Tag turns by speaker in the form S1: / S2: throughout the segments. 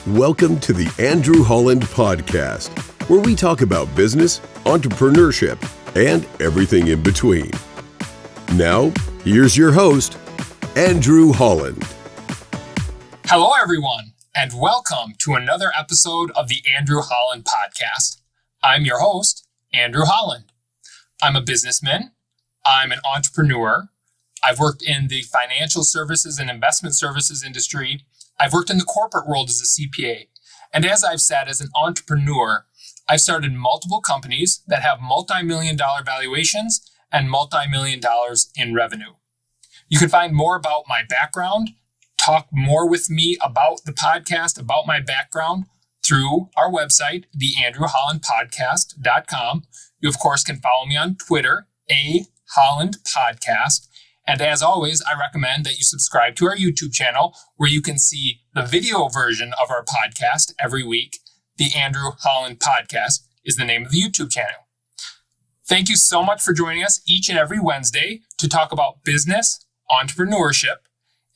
S1: Welcome to the Andrew Holland Podcast, where we talk about business, entrepreneurship, and everything in between. Now, here's your host, Andrew Holland.
S2: Hello, everyone, and welcome to another episode of the Andrew Holland Podcast. I'm your host, Andrew Holland. I'm a businessman. I'm an entrepreneur. I've worked in the financial services and investment services industry. I've worked in the corporate world as a CPA. And as I've said, as an entrepreneur, I've started multiple companies that have multi-million-dollar valuations and multi-million dollars in revenue. You can find more about my background, talk more with me about the podcast, about my background through our website, theandrewhollandpodcast.com. You, of course, can follow me on Twitter, @HollandPodcast. And as always, I recommend that you subscribe to our YouTube channel where you can see the video version of our podcast every week. The Andrew Holland Podcast is the name of the YouTube channel. Thank you so much for joining us each and every Wednesday to talk about business, entrepreneurship,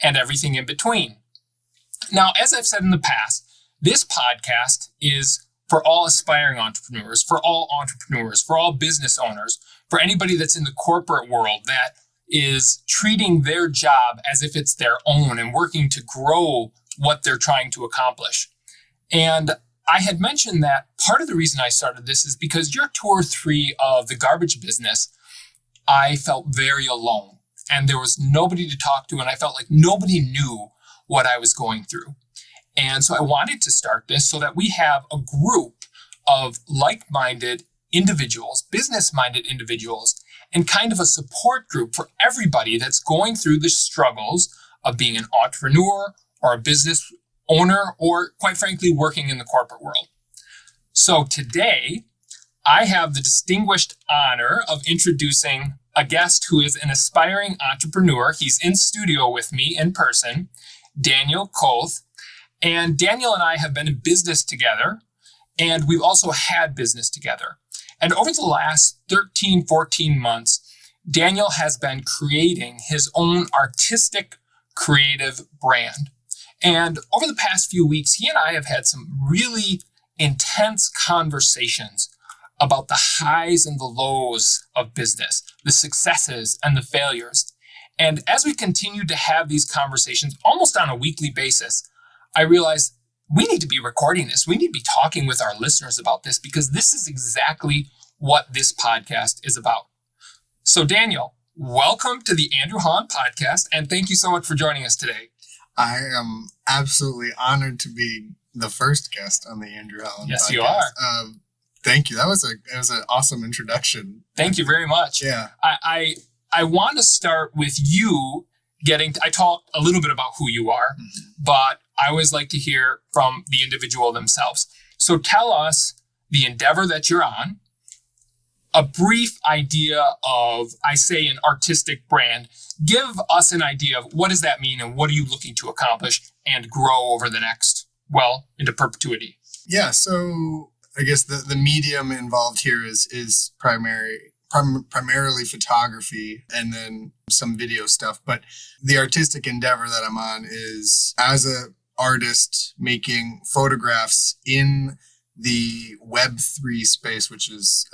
S2: and everything in between. Now, as I've said in the past, this podcast is for all aspiring entrepreneurs, for all business owners, for anybody that's in the corporate world that is treating their job as if it's their own and working to grow what they're trying to accomplish. And I had mentioned that part of the reason I started this is because year 2 or 3 of the garbage business, I felt very alone and there was nobody to talk to, and I felt like nobody knew what I was going through. And so I wanted to start this so that we have a group of like-minded individuals, business-minded individuals, and kind of a support group for everybody that's going through the struggles of being an entrepreneur or a business owner, or quite frankly, working in the corporate world. So today, I have the distinguished honor of introducing a guest who is an aspiring entrepreneur. He's in studio with me in person, Daniel Koeth. And Daniel and I have been in business together, and we've also had business together. And over the last 13, 14 months, Daniel has been creating his own artistic, creative brand. And over the past few weeks, he and I have had some really intense conversations about the highs and the lows of business, the successes and the failures. And as we continue to have these conversations almost on a weekly basis, I realized we need to be recording this. We need to be talking with our listeners about this because this is exactly what this podcast is about. So Daniel, welcome to the Andrew Holland Podcast, and thank you so much for joining us today.
S3: I am absolutely honored to be the first guest on the Andrew Holland Podcast.
S2: Yes, you are.
S3: Thank you. That was an awesome introduction.
S2: Thank you very much.
S3: Yeah.
S2: I want to start with you I talked a little bit about who you are, but I always like to hear from the individual themselves. So tell us the endeavor that you're on, a brief idea of, I say, an artistic brand. Give us an idea of what does that mean and what are you looking to accomplish and grow over the next, into perpetuity.
S3: Yeah. So I guess the medium involved here is primarily photography and then some video stuff. But the artistic endeavor that I'm on is as a artist making photographs in the Web3 space, which is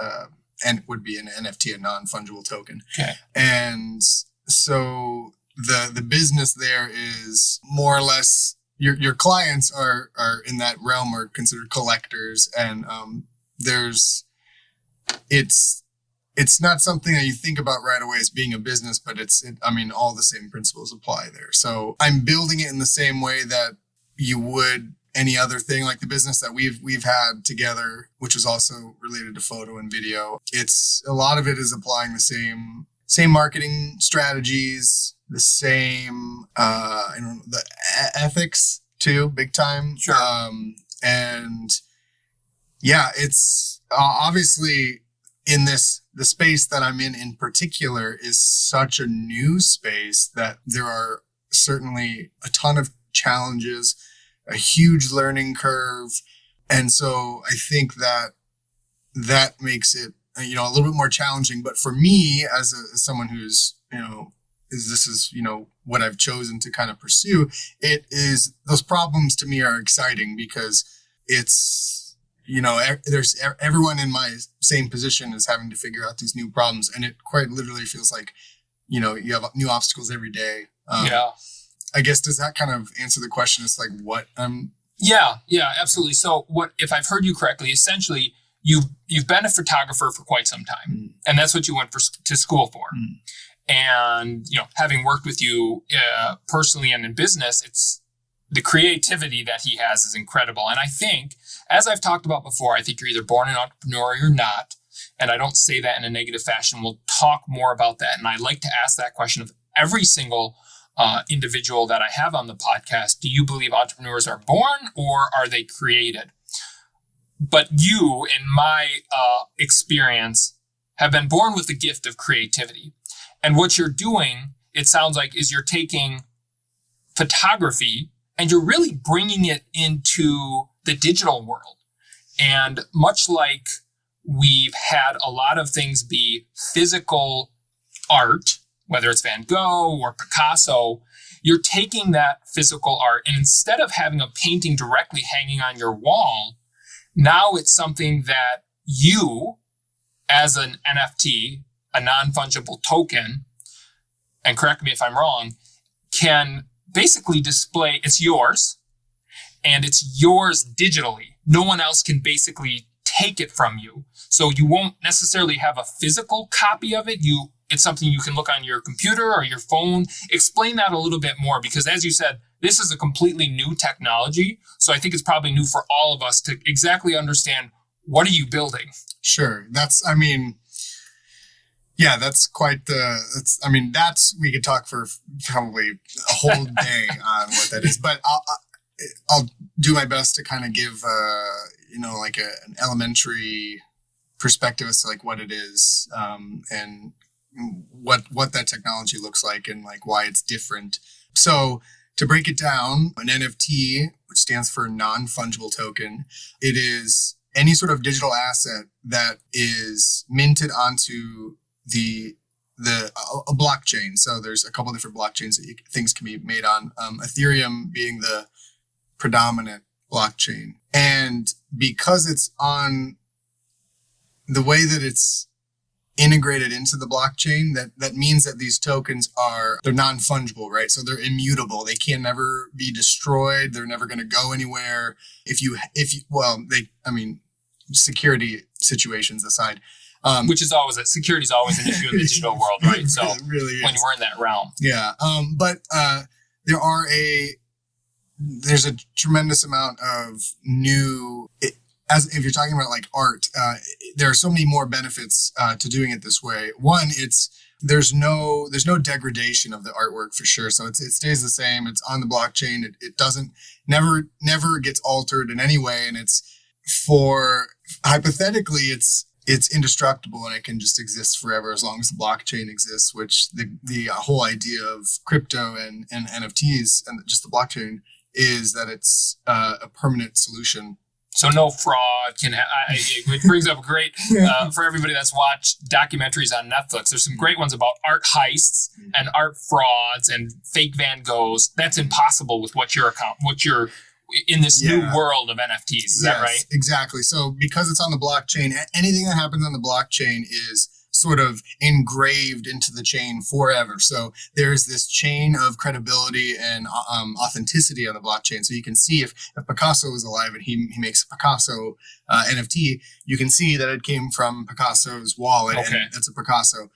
S3: and would be an NFT, a non-fungible token.
S2: Okay.
S3: And so the business there is more or less your clients are in that realm are considered collectors, and it's not something that you think about right away as being a business, but all the same principles apply there. So I'm building it in the same way that you would any other thing, like the business that we've had together, which is also related to photo and video. It's a lot of it is applying the same marketing strategies, the same the ethics too, big time.
S2: Sure.
S3: And yeah, it's obviously in the space that I'm in particular is such a new space that there are certainly a ton of challenges, a huge learning curve. And so I think that makes it, a little bit more challenging. But for me, as someone who's, this is, what I've chosen to kind of pursue. It is, those problems to me are exciting because it's, there's everyone in my same position is having to figure out these new problems. And it quite literally feels like, you have new obstacles every day. I guess, does that kind of answer the question? It's like what I'm...
S2: Yeah, absolutely. So what, if I've heard you correctly, essentially you've been a photographer for quite some time, and that's what you went to school for. And, having worked with you personally and in business, it's the creativity that he has is incredible. And I think, as I've talked about before, I think you're either born an entrepreneur or you're not. And I don't say that in a negative fashion. We'll talk more about that. And I like to ask that question of every single individual that I have on the podcast. Do you believe entrepreneurs are born or are they created? But you, in my experience, have been born with the gift of creativity. And what you're doing, it sounds like, is you're taking photography and you're really bringing it into the digital world. And much like we've had a lot of things be physical art, whether it's Van Gogh or Picasso, you're taking that physical art, and instead of having a painting directly hanging on your wall, now it's something that you, as an NFT, a non-fungible token, and correct me if I'm wrong, can basically display. It's yours, and it's yours digitally. No one else can basically take it from you. So you won't necessarily have a physical copy of it. It's something you can look on your computer or your phone. Explain that a little bit more, because as you said, this is a completely new technology. So I think it's probably new for all of us to exactly understand, what are you building?
S3: Sure. That's quite we could talk for probably a whole day on what that is, but I'll do my best to kind of give, an elementary perspective as to like what it is, and what that technology looks like and like why it's different. So to break it down, an NFT, which stands for non-fungible token, it is any sort of digital asset that is minted onto a blockchain. So there's a couple different blockchains that things can be made on. Ethereum being the predominant blockchain, and because it's on the way that it's integrated into the blockchain, that means that these tokens they're non-fungible, right? So they're immutable. They can never be destroyed. They're never going to go anywhere. Security situations aside,
S2: which is security is always an issue in the digital world, right? So it really is. When we're in that realm.
S3: Yeah. But there's a tremendous amount of if you're talking about like art, there are so many more benefits to doing it this way. One, there's no degradation of the artwork for sure. So it stays the same. It's on the blockchain. It doesn't never gets altered in any way. And hypothetically, it's indestructible and it can just exist forever as long as the blockchain exists, which the whole idea of crypto and NFTs and just the blockchain is that it's a permanent solution.
S2: So no fraud it brings up great, for everybody that's watched documentaries on Netflix, there's some great ones about art heists and art frauds and fake Van Goghs. That's impossible with what you're in this new world of NFTs. Is that right?
S3: Exactly. So because it's on the blockchain, anything that happens on the blockchain is sort of engraved into the chain forever. So there's this chain of credibility and authenticity on the blockchain. So you can see if Picasso was alive and he makes a Picasso NFT, you can see that it came from Picasso's wallet, and that's a Picasso.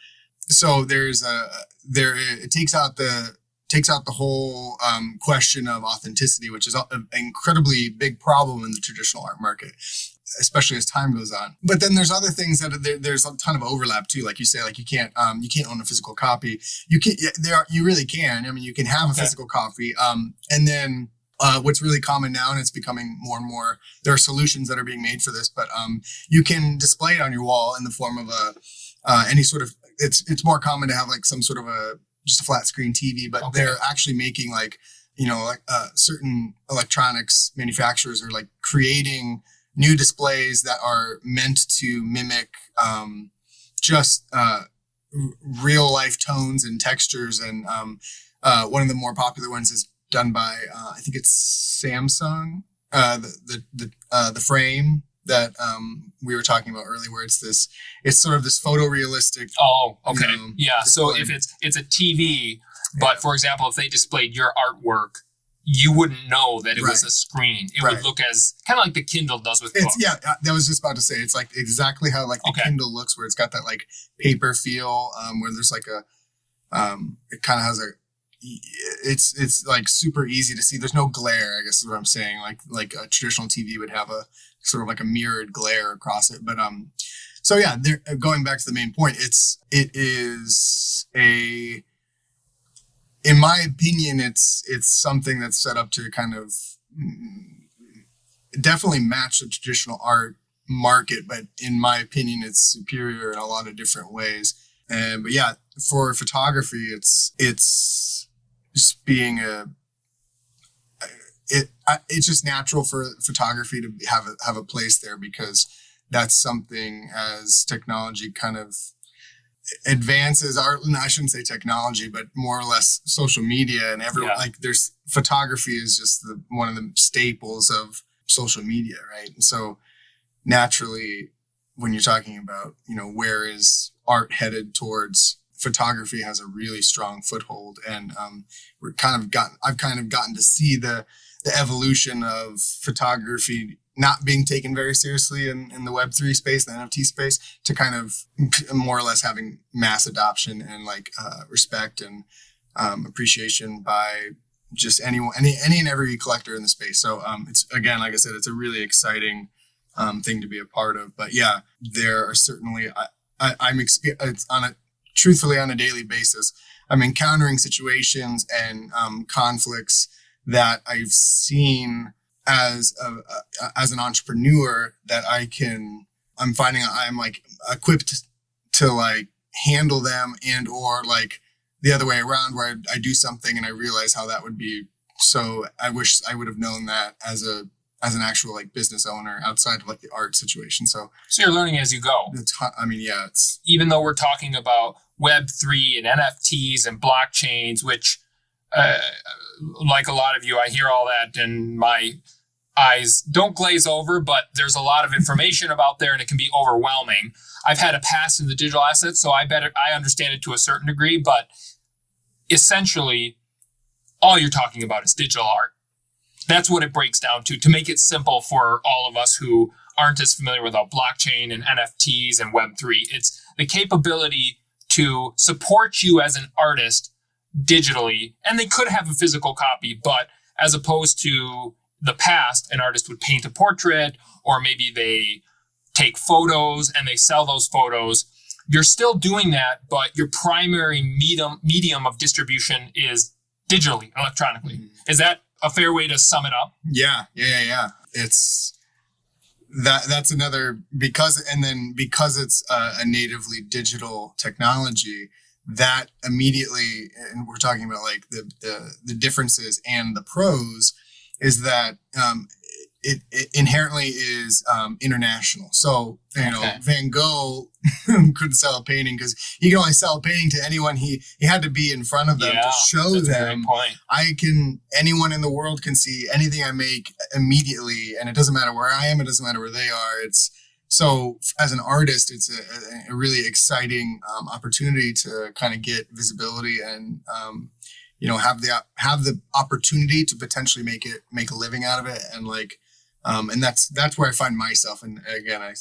S3: So it takes out the whole question of authenticity, which is an incredibly big problem in the traditional art market, especially as time goes on. But then there's other things that there's a ton of overlap too. Like you say, like you can't own a physical copy. You really can. I mean, you can have a physical copy. And then what's really common now, and it's becoming more and more, there are solutions that are being made for this, but you can display it on your wall in the form of any sort of, it's more common to have like some sort of just a flat screen TV, but they're actually making certain electronics manufacturers are like creating new displays that are meant to mimic real life tones and textures. And one of the more popular ones is done by I think it's Samsung. The frame that we were talking about earlier, where it's sort of this photorealistic.
S2: Oh, okay, yeah.
S3: display.
S2: So if it's a TV, but for example, if they displayed your artwork, you wouldn't know that it was a screen. It would look as kind of like the Kindle does with books.
S3: Yeah, that was just about to say. It's like exactly how like the Kindle looks, where it's got that like paper feel, where there's like a, it kind of has a, it's like super easy to see. There's no glare, I guess is what I'm saying. Like a traditional TV would have a sort of like a mirrored glare across it. But so yeah, going back to the main point, it is a, in my opinion, it's something that's set up to kind of definitely match the traditional art market, but in my opinion, it's superior in a lot of different ways. But yeah, for photography, it's just being it's just natural for photography to have a place there, because that's something, as technology kind of advances, art, I shouldn't say technology, but more or less social media and everyone, like there's photography is just one of the staples of social media, right? And so naturally, when you're talking about, where is art headed towards, photography has a really strong foothold. And I've kind of gotten to see the evolution of photography not being taken very seriously in the Web3 space, the NFT space, to kind of more or less having mass adoption and like respect and appreciation by just any and every collector in the space. So it's, again, like I said, it's a really exciting thing to be a part of. But yeah, there are certainly, truthfully on a daily basis, I'm encountering situations and conflicts that I've seen as an entrepreneur that I'm finding I'm like equipped to like handle them, and or like the other way around, where I do something and I realize how that would be. So I wish I would have known that as an actual like business owner outside of like the art situation. So
S2: you're learning as you go.
S3: It's
S2: even though we're talking about Web3 and NFTs and blockchains, which like a lot of you, I hear all that and my eyes don't glaze over, but there's a lot of information about there and it can be overwhelming. I've had a past in the digital assets, so I understand it to a certain degree, but essentially all you're talking about is digital art. That's what it breaks down to make it simple for all of us who aren't as familiar with blockchain and NFTs and Web3. It's the capability to support you as an artist digitally, and they could have a physical copy, but as opposed to the past, an artist would paint a portrait, or maybe they take photos and they sell those photos. You're still doing that, but your primary medium of distribution is digitally, electronically. Mm-hmm. Is that a fair way to sum it up? Yeah. It's that's another, because it's a natively digital technology, that immediately, and we're talking about like the differences and the pros, is that it inherently is international. So, Van Gogh couldn't sell a painting because he can only sell a painting to anyone he had to be in front of them to show them. Anyone in the world can see anything I make immediately, and it doesn't matter where I am, it doesn't matter where they are. So as an artist, it's a really exciting opportunity to kind of get visibility and have the opportunity to potentially make a living out of it, and like and that's where I find myself. And again, I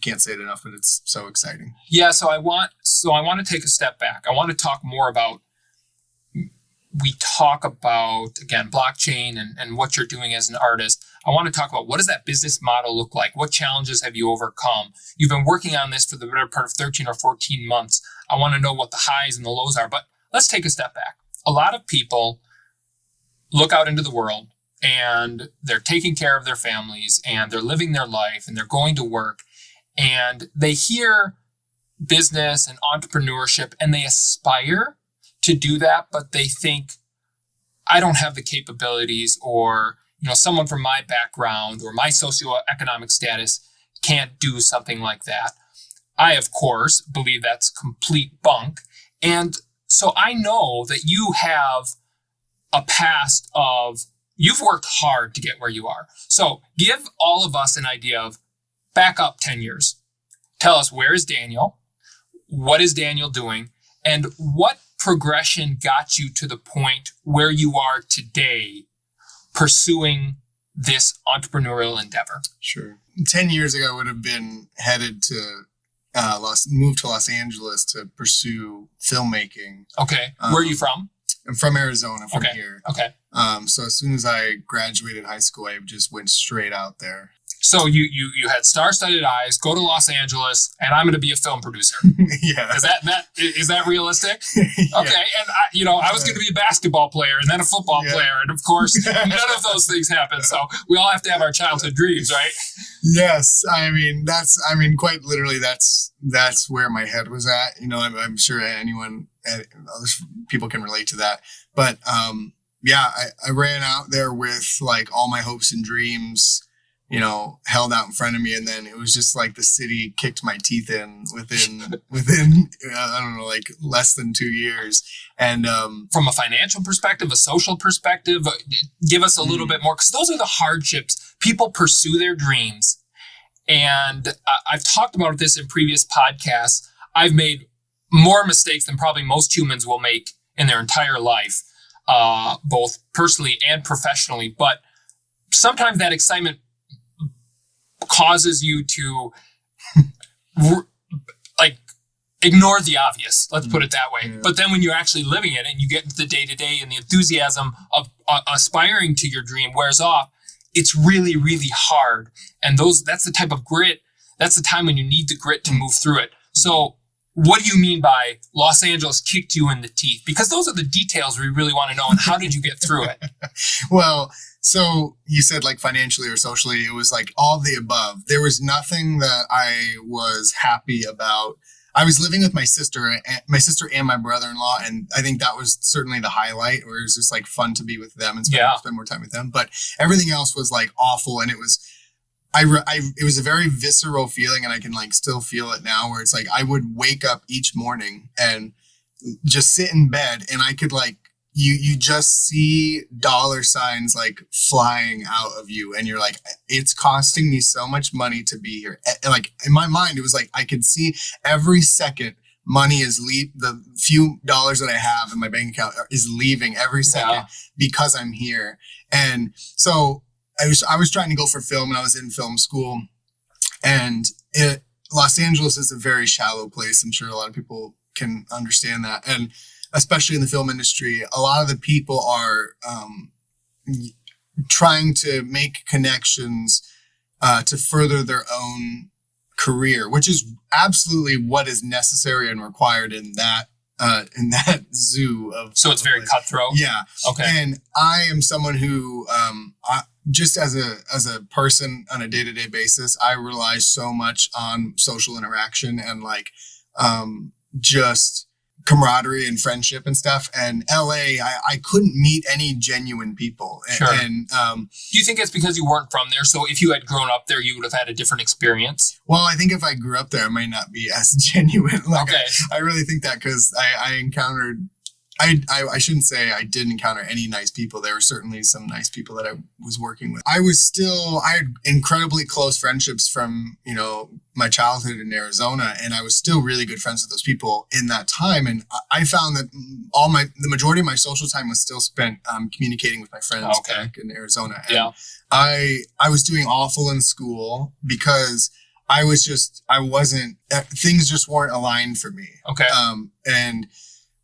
S2: can't say it enough, but it's so exciting. Yeah. So I want to take a step back. I want to talk more about. We talk about, again, blockchain and what you're doing as an artist. I want to talk about, what does that business model look like? What challenges have you overcome? You've been working on this for the better part of 13 or 14 months. I want to know what the highs and the lows are, but let's take a step back. A lot of people look out into the world and they're taking care of their families and they're living their life and they're going to work, and they hear business and entrepreneurship and they aspire to do that, but they think, I don't have the capabilities, or someone from my background or my socioeconomic status can't do something like that. I, of course, believe that's complete bunk. And so I know that you have a past of, you've worked hard to get where you are. So give all of us an idea of back up 10 years. Tell us, where is Daniel? What is Daniel doing? And what progression got you to the point where you are today pursuing this entrepreneurial endeavor?
S3: Sure. 10 years ago, I would have been headed to move to Los Angeles to pursue filmmaking.
S2: Okay. Where are you from?
S3: I'm from Arizona, from here.
S2: Okay.
S3: So as soon as I graduated high school, I just went straight out there.
S2: So you had star-studded eyes, go to Los Angeles, and I'm going to be a film producer.
S3: Yeah.
S2: Is that realistic?
S3: Yeah.
S2: Okay. And I was going to be a basketball player and then a football player. And of course, none of those things happen. So we all have to have our childhood dreams, right?
S3: Yes. Quite literally, that's where my head was at. I'm sure other people can relate to that. But, I ran out there with like all my hopes and dreams, held out in front of me. And then it was just like the city kicked my teeth in within like less than 2 years. And
S2: from a financial perspective, a social perspective, give us a little bit more, because those are the hardships. People pursue their dreams. And I've talked about this in previous podcasts. I've made more mistakes than probably most humans will make in their entire life, both personally and professionally. But sometimes that excitement causes you to ignore the obvious. Let's put it that way. Yeah. But then when you're actually living it and you get into the day-to-day and the enthusiasm of aspiring to your dream wears off, it's really, really hard. And that's the type of grit. That's the time when you need the grit to move through it. So what do you mean by Los Angeles kicked you in the teeth? Because those are the details we really want to know. And how did you get through it?
S3: Well, so you said like financially or socially, it was like all the above. There was nothing that I was happy about. I was living with my sister and my brother-in-law. And I think that was certainly the highlight, where it was just like fun to be with them and spend more time with them. But everything else was like awful. And it was, it was a very visceral feeling, and I can like still feel it now, where it's like I would wake up each morning and just sit in bed, and I could like, you just see dollar signs like flying out of you, and you're like, it's costing me so much money to be here. Like in my mind, it was like I could see every second money is the few dollars that I have in my bank account is leaving every second because I'm here. And so I was trying to go for film, and I was in film school, and Los Angeles is a very shallow place. I'm sure a lot of people can understand that. And especially in the film industry, a lot of the people are trying to make connections to further their own career, which is absolutely what is necessary and required in that zoo of.
S2: So it's very cutthroat.
S3: Yeah.
S2: Okay.
S3: And I am someone who, just as a person on a day-to-day basis, I rely so much on social interaction and like just camaraderie and friendship and stuff. And LA, I couldn't meet any genuine people.
S2: Sure.
S3: And
S2: do you think it's because you weren't from there? So if you had grown up there, you would have had a different experience?
S3: Well, I think if I grew up there, I might not be as genuine. Like
S2: okay.
S3: I really think that, because I encountered, I shouldn't say I didn't encounter any nice people. There were certainly some nice people that I was working with. I had incredibly close friendships from, my childhood in Arizona, and I was still really good friends with those people in that time. And I found that the majority of my social time was still spent communicating with my friends back in Arizona. And I was doing awful in school because things just weren't aligned for me.
S2: Okay.
S3: And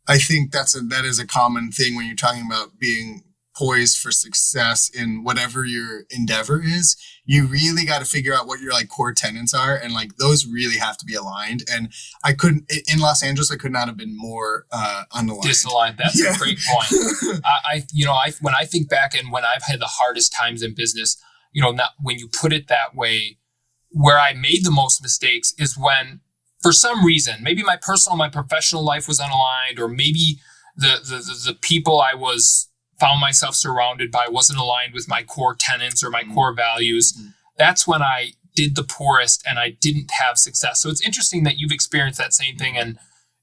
S3: I think that is a common thing when you're talking about being poised for success in whatever your endeavor is. You really got to figure out what your like core tenets are, and like those really have to be aligned. And in Los Angeles, I could not have been more unaligned.
S2: Disaligned. That's a great point. When I think back and when I've had the hardest times in business, not when you put it that way, where I made the most mistakes is when, for some reason, maybe my personal, my professional life was unaligned, or maybe the people I found myself surrounded by wasn't aligned with my core tenets or my core values. That's when I did the poorest and I didn't have success. So it's interesting that you've experienced that same thing and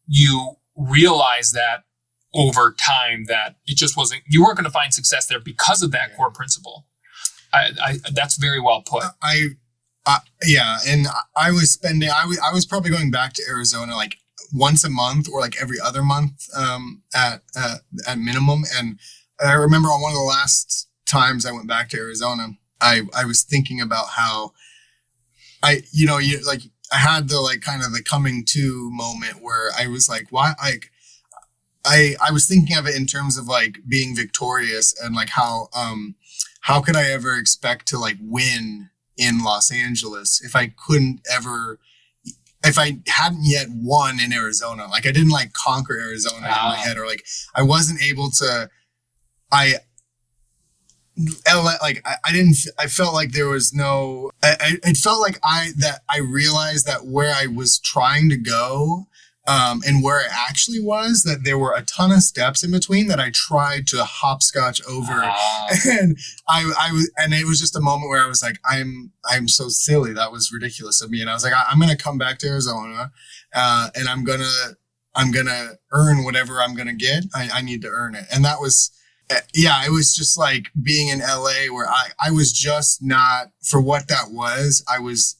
S2: you realize that over time that it just wasn't, you weren't going to find success there because of that core principle. That's very well put.
S3: Yeah. And I was spending, I was probably going back to Arizona like once a month or like every other month at minimum. And I remember on one of the last times I went back to Arizona, I was thinking about how I had the like kind of the coming to moment where I was like, why? I was thinking of it in terms of like being victorious and like how could I ever expect to like win in Los Angeles if I hadn't yet won in Arizona. Like I didn't like conquer Arizona in my head, or like I wasn't able to, I felt like there was no, it felt like I realized that where I was trying to go, and where I actually was, that there were a ton of steps in between that I tried to hopscotch over. And and it was just a moment where I was like, I'm so silly. That was ridiculous of me. And I was like, I'm going to come back to Arizona, and I'm going to earn whatever I'm going to get. I need to earn it. And that was, it was just like being in LA where I was just not, for what that was, I was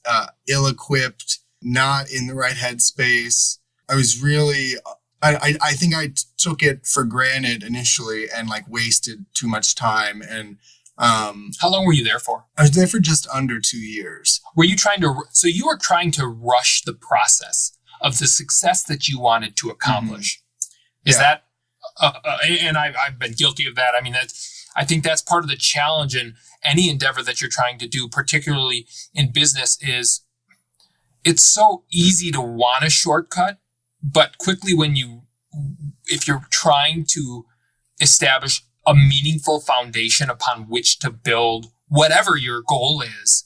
S3: ill-equipped, not in the right headspace. I was really, I think I took it for granted initially and like wasted too much time. And
S2: how long were you there for?
S3: I was there for just under 2 years.
S2: Were you so you were trying to rush the process of the success that you wanted to accomplish? Mm-hmm. Is that, and I've been guilty of that. I mean, I think that's part of the challenge in any endeavor that you're trying to do, particularly in business, is it's so easy to want a shortcut. But quickly if you're trying to establish a meaningful foundation upon which to build whatever your goal is,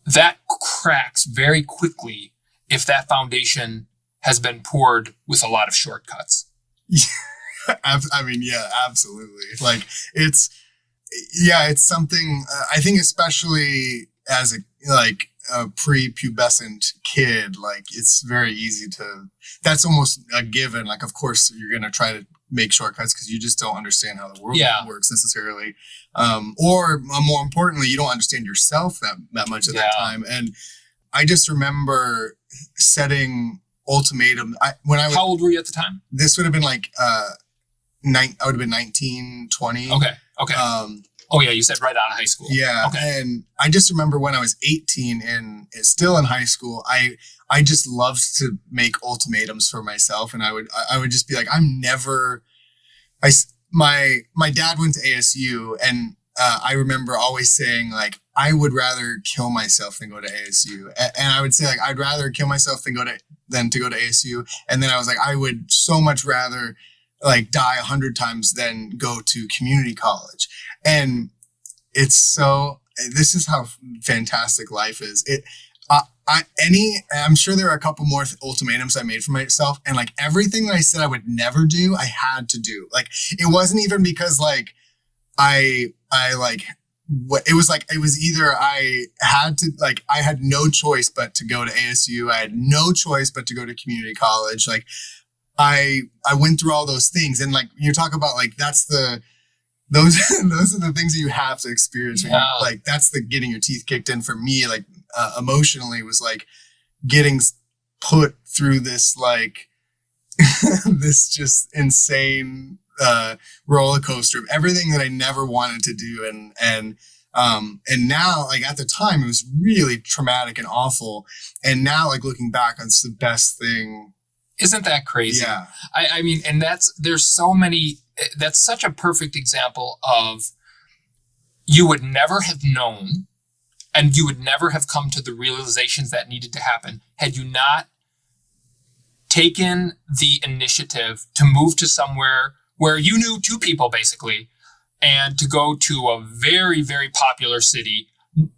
S2: that cracks very quickly if that foundation has been poured with a lot of shortcuts.
S3: I mean, yeah, absolutely. Like it's something, I think especially as a prepubescent kid, like it's very easy to, that's almost a given. Like, of course you're going to try to make shortcuts because you just don't understand how the world works necessarily. Or more importantly, you don't understand yourself that much of that time. And I just remember setting ultimatum. How old were you at the time? This would have been like, I would have been 19, 20.
S2: Okay. Oh yeah, you said right out of high school.
S3: Yeah, okay. And I just remember when I was 18 and still in high school, I just loved to make ultimatums for myself, and I would just be like, my dad went to ASU, and I remember always saying like, I would rather kill myself than go to ASU, and I would say like, I'd rather kill myself than to go to ASU, and then I was like, I would so much rather like die 100 times than go to community college. And this is how fantastic life is. I'm sure there are a couple more ultimatums I made for myself, and like everything that I said I would never do, I had to do. Like it wasn't even because like it was either I had no choice but to go to ASU. I had no choice but to go to community college. Like I went through all those things, and like you talk about like those are the things that you have to experience. Like that's the getting your teeth kicked in for me. Like emotionally was like getting put through this like this just insane roller coaster of everything that I never wanted to do, and now like at the time it was really traumatic and awful, and now like looking back, it's the best thing.
S2: Isn't that crazy?
S3: Yeah.
S2: I mean, and that's such a perfect example of you would never have known and you would never have come to the realizations that needed to happen had you not taken the initiative to move to somewhere where you knew two people basically, and to go to a very, very popular city,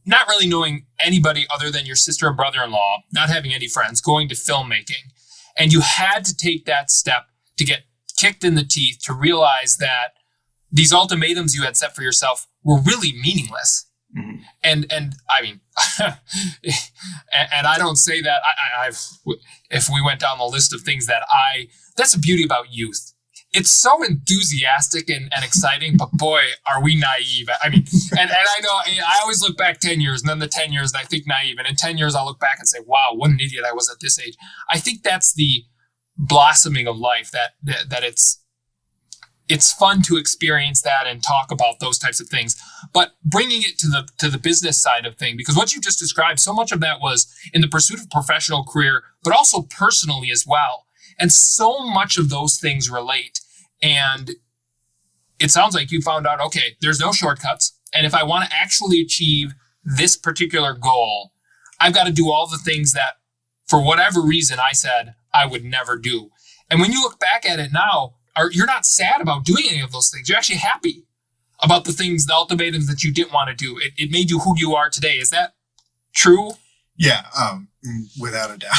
S2: not really knowing anybody other than your sister or brother-in-law, not having any friends, going to filmmaking. And you had to take that step to get kicked in the teeth to realize that these ultimatums you had set for yourself were really meaningless. Mm-hmm. And I mean, and I don't say that I've, if we went down the list of things that's the beauty about youth. It's so enthusiastic and exciting, but boy, are we naive. I mean, and I know I always look back 10 years and then the 10 years and I think naive. And in 10 years, I'll look back and say, wow, what an idiot I was at this age. I think that's the blossoming of life, that it's fun to experience that and talk about those types of things, but bringing it to the business side of things, because what you just described, so much of that was in the pursuit of a professional career, but also personally as well. And so much of those things relate. And it sounds like you found out, okay, there's no shortcuts. And if I want to actually achieve this particular goal, I've got to do all the things that, for whatever reason, I said I would never do. And when you look back at it now, you're not sad about doing any of those things. You're actually happy about the things, the ultimatums that you didn't want to do. It made you who you are today. Is that true?
S3: Yeah, without a doubt.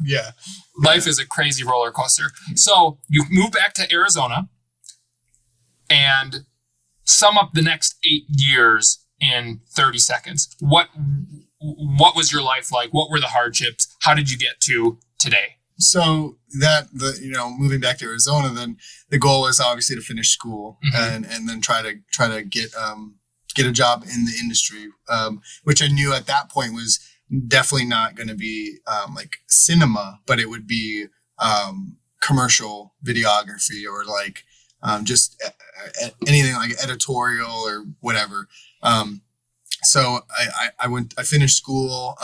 S3: Yeah.
S2: Life is a crazy roller coaster. So you moved back to Arizona and sum up the next 8 years in 30 seconds. What was your life like? What were the hardships? How did you get to today?
S3: So moving back to Arizona, then the goal is obviously to finish school and then try to get a job in the industry, which I knew at that point was definitely not going to be like cinema, but it would be commercial videography or like just anything like editorial or whatever. So I finished school.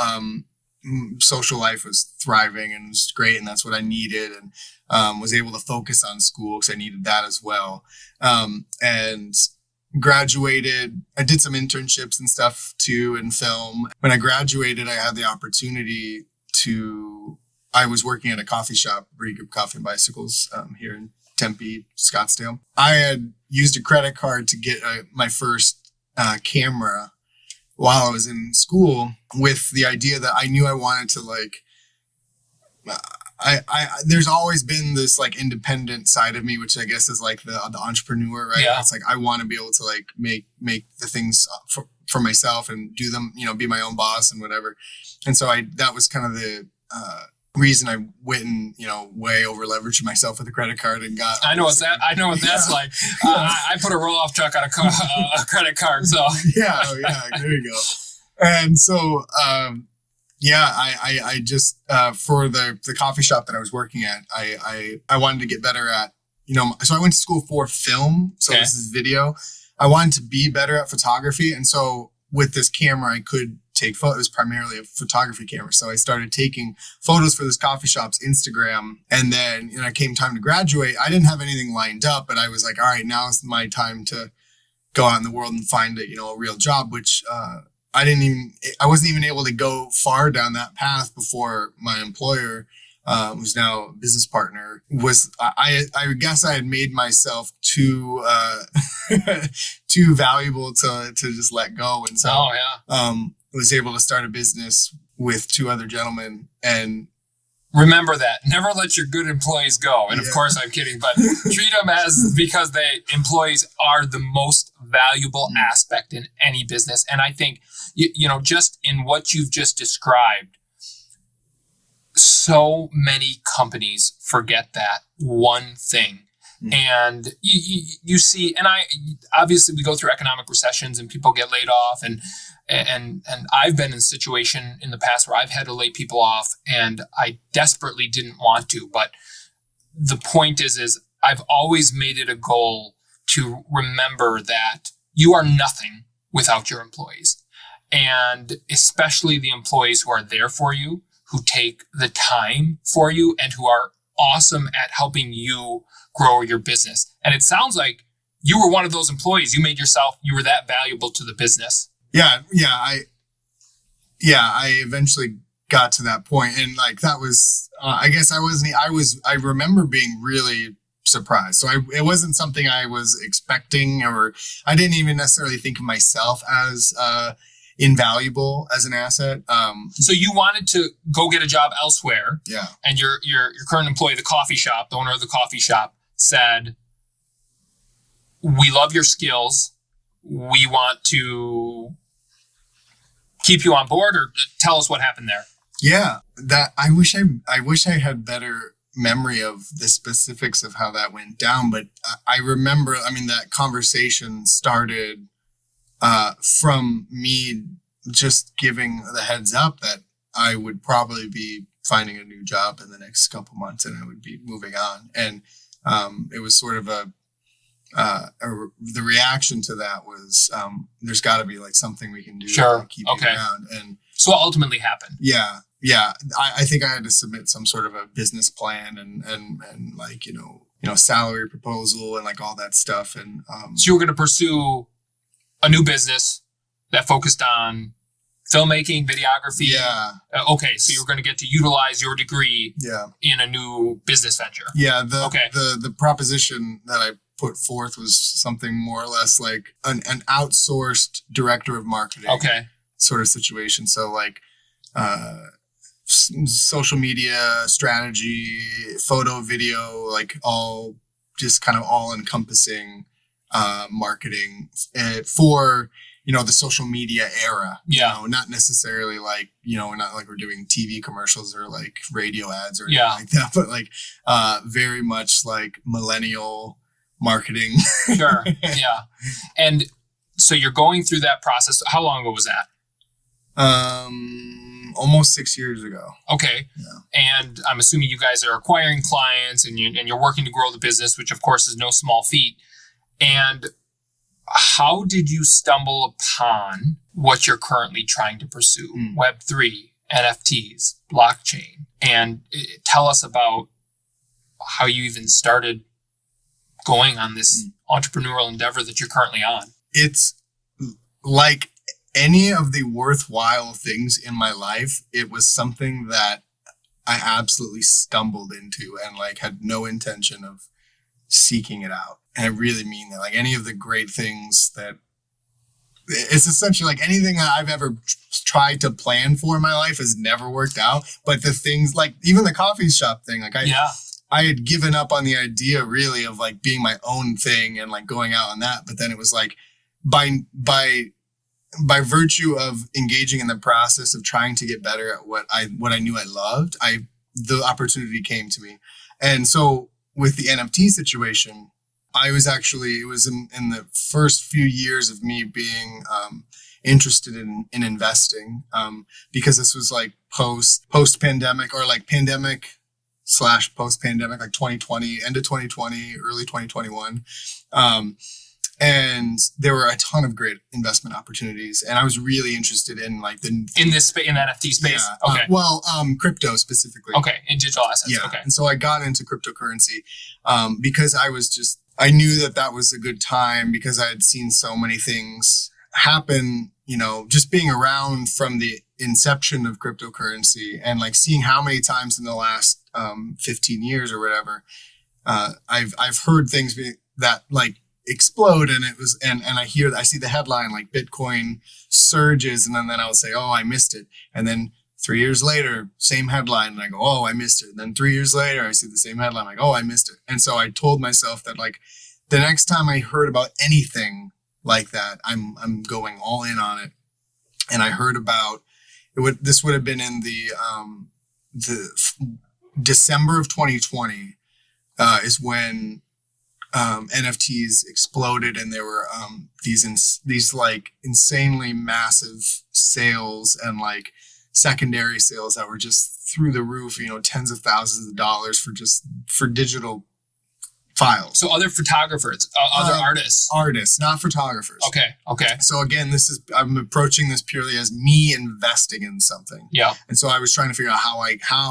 S3: Social life was thriving and it was great, and that's what I needed, and was able to focus on school because I needed that as well. And graduated. I did some internships and stuff too in film. When I graduated, I had the opportunity I was working at a coffee shop, Bree Group Coffee and Bicycles, here in Tempe, Scottsdale. I had used a credit card to get my first camera while I was in school, with the idea that I knew I wanted to there's always been this like independent side of me, which I guess is like the entrepreneur, right? Yeah. It's like, I want to be able to like make the things for myself and do them, be my own boss and whatever. And so that was kind of the reason I went and, way over leveraged myself with a credit card and got.
S2: I know what that's like. I put a roll-off truck on a credit card. So
S3: yeah, there you go. And so, I just, for the coffee shop that I was working at, I wanted to get better at, so I went to school for film. So This is video. I wanted to be better at photography. And so with this camera, I could take photos. It was primarily a photography camera. So I started taking photos for this coffee shop's Instagram. And then, it came time to graduate. I didn't have anything lined up, but I was like, all right, now is my time to go out in the world and find a real job, which, I wasn't even able to go far down that path before my employer, who's now a business partner, I guess I had made myself too valuable to just let go. And so, was able to start a business with two other gentlemen. And
S2: remember that. Never let your good employees go. And of course, I'm kidding, but treat them because employees are the most valuable aspect in any business. And I think, just in what you've just described, so many companies forget that one thing. And you see, and obviously we go through economic recessions and people get laid off, and I've been in a situation in the past where I've had to lay people off, and I desperately didn't want to. But the point is I've always made it a goal to remember that you are nothing without your employees, and especially the employees who are there for you, who take the time for you, and who are awesome at helping you grow your business. And it sounds like you were one of those employees. You were that valuable to the business.
S3: Yeah. I eventually got to that point, and like that was, I remember being really surprised. So it wasn't something I was expecting, or I didn't even necessarily think of myself as invaluable as an asset.
S2: So you wanted to go get a job elsewhere.
S3: Yeah.
S2: And your current employee, the owner of the coffee shop, said, "We love your skills. We want to keep you on board, or tell us what happened there?
S3: Yeah, that I wish I had better memory of the specifics of how that went down, but I remember, I mean, that conversation started from me just giving the heads up that I would probably be finding a new job in the next couple months and I would be moving on. And it was sort of the reaction to that was there's got to be like something we can do to keep you around. And
S2: so what ultimately happened?
S3: Yeah. I think I had to submit some sort of a business plan and like, you know, salary proposal and like all that stuff. And
S2: so you were going to pursue a new business that focused on filmmaking, videography.
S3: Yeah.
S2: Okay. So you were going to get to utilize your degree
S3: yeah.
S2: in a new business venture.
S3: Yeah. The proposition that I put forth was something more or less like an outsourced director of marketing sort of situation. So like social media strategy, photo, video, like all just kind of all encompassing marketing for, you know, the social media era.
S2: Yeah.
S3: You know, not necessarily like, you know, not like we're doing TV commercials or like radio ads or anything like that, but like very much like millennial marketing.
S2: Sure. Yeah. And so you're going through that process. How long ago was that?
S3: Almost 6 years ago.
S2: Okay. Yeah. And I'm assuming you guys are acquiring clients and you're working to grow the business, which of course is no small feat. And how did you stumble upon what you're currently trying to pursue? Web3, NFTs, blockchain. And tell us about how you even started going on this entrepreneurial endeavor that you're currently on.
S3: It's like any of the worthwhile things in my life. It was something that I absolutely stumbled into and like had no intention of seeking it out. And I really mean that. Like any of the great things that it's essentially like anything that I've ever tried to plan for in my life has never worked out. But the things like even the coffee shop thing, like I had given up on the idea really of like being my own thing and like going out on that. But then it was like by virtue of engaging in the process of trying to get better at what I knew I loved, the opportunity came to me. And so with the NFT situation, it was in the first few years of me being interested in investing because this was like post pandemic or like pandemic / post pandemic, like 2020, end of 2020, early 2021. And there were a ton of great investment opportunities, and I was really interested in like in
S2: NFT space. Okay.
S3: Crypto specifically.
S2: Okay, in digital assets.
S3: Yeah.
S2: Okay.
S3: And so I got into cryptocurrency because I knew that was a good time because I had seen so many things happen. You know, just being around from the inception of cryptocurrency and like seeing how many times in the last 15 years or whatever, I've heard things that like explode and it was and I see the headline like Bitcoin surges and then I'll say, oh, I missed it. And then 3 years later, same headline and I go, oh, I missed it. And then 3 years later, I see the same headline, like, oh, I missed it. And so I told myself that like the next time I heard about anything like that, I'm going all in on it. And I heard about this would have been in the December of 2020 is when NFTs exploded and there were these like insanely massive sales and like secondary sales that were just through the roof, you know, tens of thousands of dollars for digital files.
S2: So other photographers, other
S3: artists, not photographers.
S2: Okay.
S3: So again, I'm approaching this purely as me investing in something.
S2: Yeah.
S3: And so I was trying to figure out how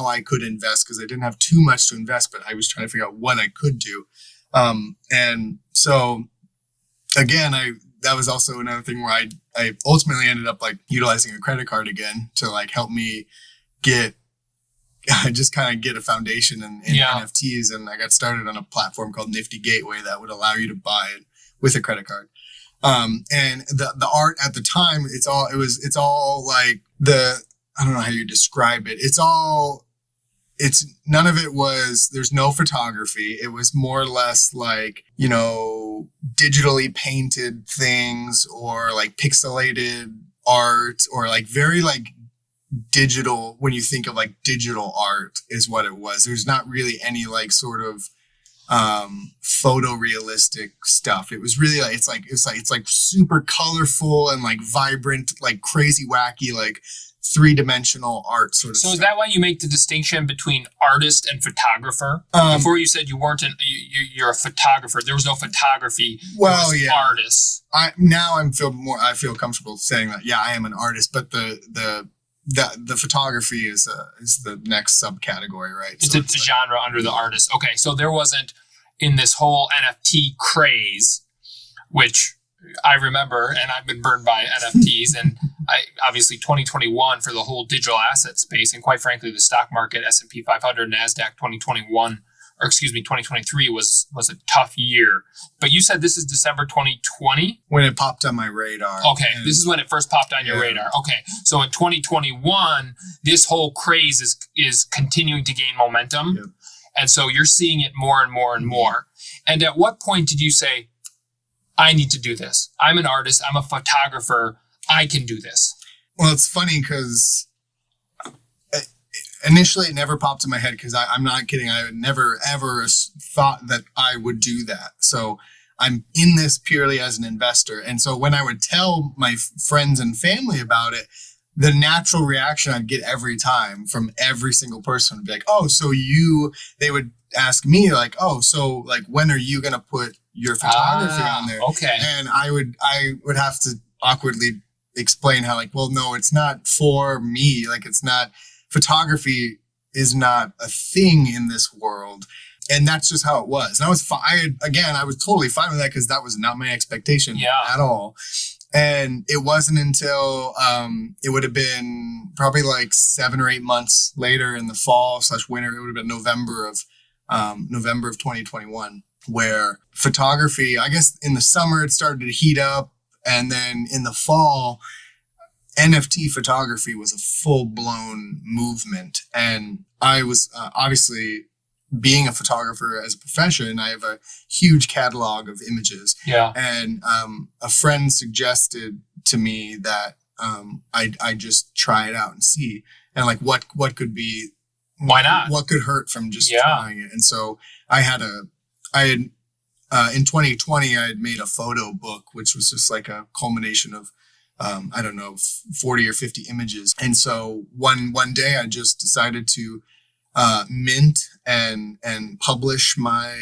S3: I could invest because I didn't have too much to invest, but I was trying to figure out what I could do. And so again, that was also another thing where I ultimately ended up like utilizing a credit card again to like help me get a foundation in NFTs. And I got started on a platform called Nifty Gateway that would allow you to buy it with a credit card. And the art at the time, it's all like I don't know how you describe it. None of it was, there's no photography. It was more or less like, you know, digitally painted things or like pixelated art or like very like digital. When you think of like digital art is what it was. There's not really any like sort of photorealistic stuff. It was really like it's like super colorful and like vibrant, like crazy wacky, like three-dimensional art sort of
S2: So
S3: stuff.
S2: is that why you make the distinction between artist and photographer? Before you said you weren't you're a photographer. There was no photography.
S3: Well,
S2: there was
S3: yeah.
S2: Artists.
S3: I feel comfortable saying that. Yeah, I am an artist, but the photography is the next subcategory, right?
S2: It's
S3: So
S2: a genre under the artist. Okay, so there wasn't in this whole NFT craze, which I remember, and I've been burned by NFTs, and I obviously 2021 for the whole digital asset space, and quite frankly, the stock market, S&P 500, NASDAQ 2023 was a tough year. But you said this is December 2020?
S3: when it popped on my radar.
S2: Okay, this is when it first popped on your radar. Okay, so in 2021, this whole craze is continuing to gain momentum.
S3: Yep.
S2: And so you're seeing it more and more and more. And at what point did you say, I need to do this? I'm an artist. I'm a photographer. I can do this.
S3: Well, it's funny because initially it never popped in my head because I'm not kidding. I had never, ever thought that I would do that. So I'm in this purely as an investor. And so when I would tell my friends and family about it, the natural reaction I'd get every time from every single person would be like, oh, so they would ask me like, oh, so like, when are you going to put your photography on there?
S2: Okay.
S3: And I would have to awkwardly explain how like, well, no, it's not for me. Like, it's not, photography is not a thing in this world. And that's just how it was. And I was I was totally fine with that because that was not my expectation at all. And it wasn't until it would have been probably like 7 or 8 months later in the fall/winter. It would have been November of 2021, where photography, I guess in the summer it started to heat up, and then in the fall, NFT photography was a full-blown movement. And I was obviously, being a photographer as a profession, I have a huge catalog of images.
S2: Yeah.
S3: And a friend suggested to me that I just try it out and see, and like what could be,
S2: why not?
S3: What could hurt from just trying it? And so in 2020 I had made a photo book, which was just like a culmination of 40 or 50 images. And so one day I just decided to mint and publish my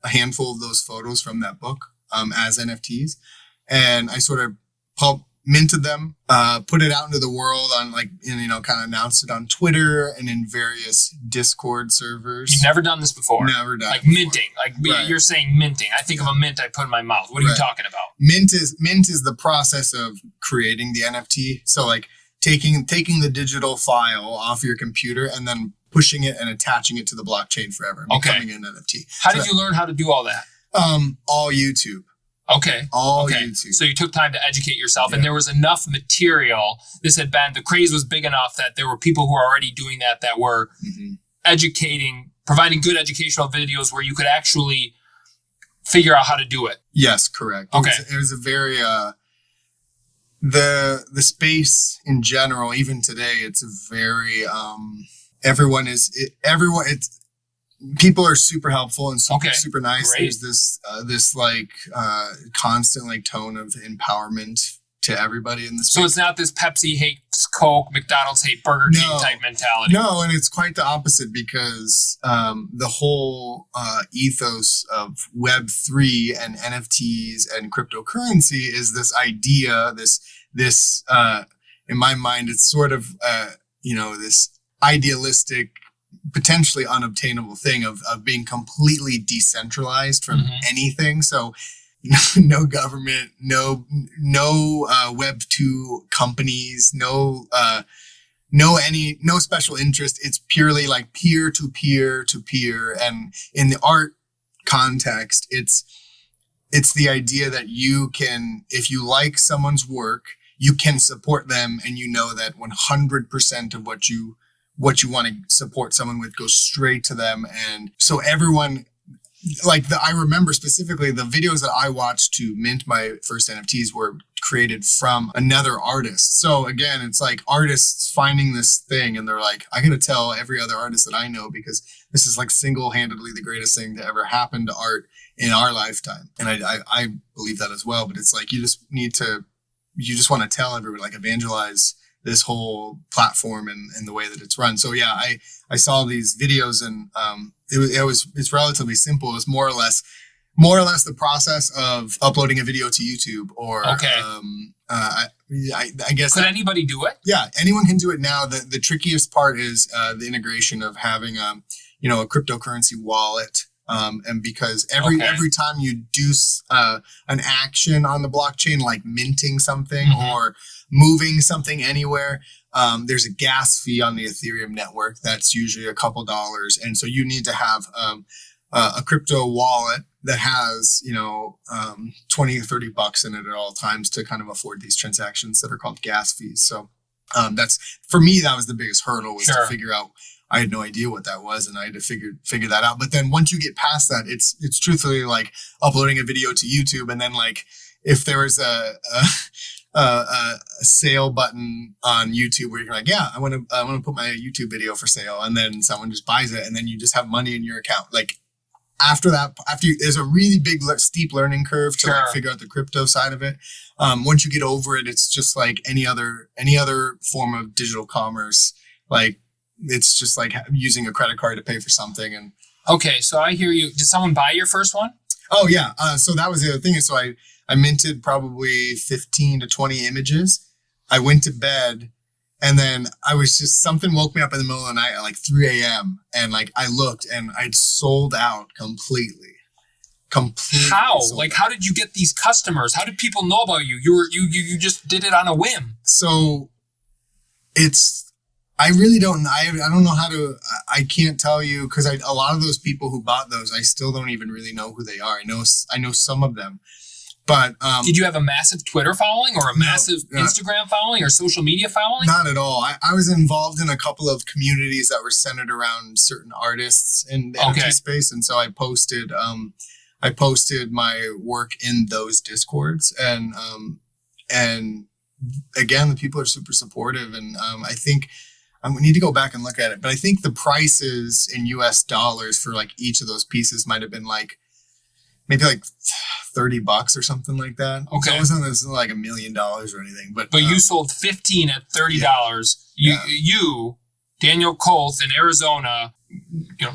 S3: a handful of those photos from that book as NFTs, and I sort of minted them, put it out into the world on kind of announced it on Twitter and in various Discord servers.
S2: You've never done this before?
S3: Never done
S2: like
S3: it before.
S2: Minting. Like You're saying minting. I think of a mint I put in my mouth. What are you talking about?
S3: Mint is the process of creating the NFT. So like taking the digital file off your computer and then pushing it and attaching it to the blockchain forever, becoming an NFT.
S2: How did you learn how to do all that?
S3: All YouTube.
S2: Okay.
S3: YouTube.
S2: So you took time to educate yourself, and there was enough material. The craze was big enough that there were people who were already doing that were providing good educational videos where you could actually figure out how to do it.
S3: Yes, correct.
S2: Okay.
S3: It was a very, the space in general, even today, it's a very, people are super helpful and super nice.
S2: Great.
S3: There's this constant tone of empowerment to everybody in the space.
S2: So it's not this Pepsi hates Coke, McDonald's hate Burger King type mentality.
S3: No, and it's quite the opposite because the whole ethos of Web3 and NFTs and cryptocurrency is this idea, this in my mind, it's sort of this idealistic, potentially unobtainable thing of being completely decentralized from anything. So no government, no Web2 companies, no special interest. It's purely like peer to peer to peer. And in the art context, it's the idea that you can, if you like someone's work, you can support them, and you know that 100% of what you want to support someone with goes straight to them. And so everyone I remember specifically the videos that I watched to mint my first NFTs were created from another artist. So again, it's like artists finding this thing and they're like, I gotta tell every other artist that I know because this is like single-handedly the greatest thing to ever happen to art in our lifetime. And I believe that as well. But it's like you just want to tell everybody, like evangelize this whole platform and the way that it's run. So yeah, I saw these videos and it's relatively simple. It was more or less the process of uploading a video to YouTube or I guess.
S2: Could anybody do it?
S3: Yeah, anyone can do it now. The trickiest part is the integration of having a cryptocurrency wallet. And because every time you do an action on the blockchain, like minting something or moving something anywhere, there's a gas fee on the Ethereum network. That's usually a couple dollars. And so you need to have a crypto wallet that has, 20 or 30 bucks in it at all times to kind of afford these transactions that are called gas fees. So that's, for me, that was the biggest hurdle was to figure out. I had no idea what that was, and I had to figure that out. But then once you get past that, it's truthfully like uploading a video to YouTube, and then like if there was a sale button on YouTube where you're like, yeah, I want to put my YouTube video for sale, and then someone just buys it, and then you just have money in your account. Like there's a really big steep learning curve to like figure out the crypto side of it. Once you get over it, it's just like any other form of digital commerce, like. It's just like using a credit card to pay for something. And
S2: okay, so I hear you. Did someone buy your first one?
S3: Oh yeah. So that was the other thing. So I minted probably 15 to 20 images. I went to bed and then something woke me up in the middle of the night at like 3 a.m. And like I looked and I'd sold out completely.
S2: How? Like, how did you get these customers? How did people know about you? You just did it on a whim.
S3: So I really don't. I don't know how to. I can't tell you because a lot of those people who bought those, I still don't even really know who they are. I know some of them, but
S2: did you have a massive Twitter following or a massive Instagram following or social media following?
S3: Not at all. I was involved in a couple of communities that were centered around certain artists in the NFT space, and so I posted my work in those Discords, and again, the people are super supportive, and I think. We need to go back and look at it, but I think the prices in US dollars for like each of those pieces might have been like maybe like $30 or something like that.
S2: Okay,
S3: so it wasn't like $1 million or anything, but
S2: you sold 15 at $30. You, Daniel Koeth in Arizona,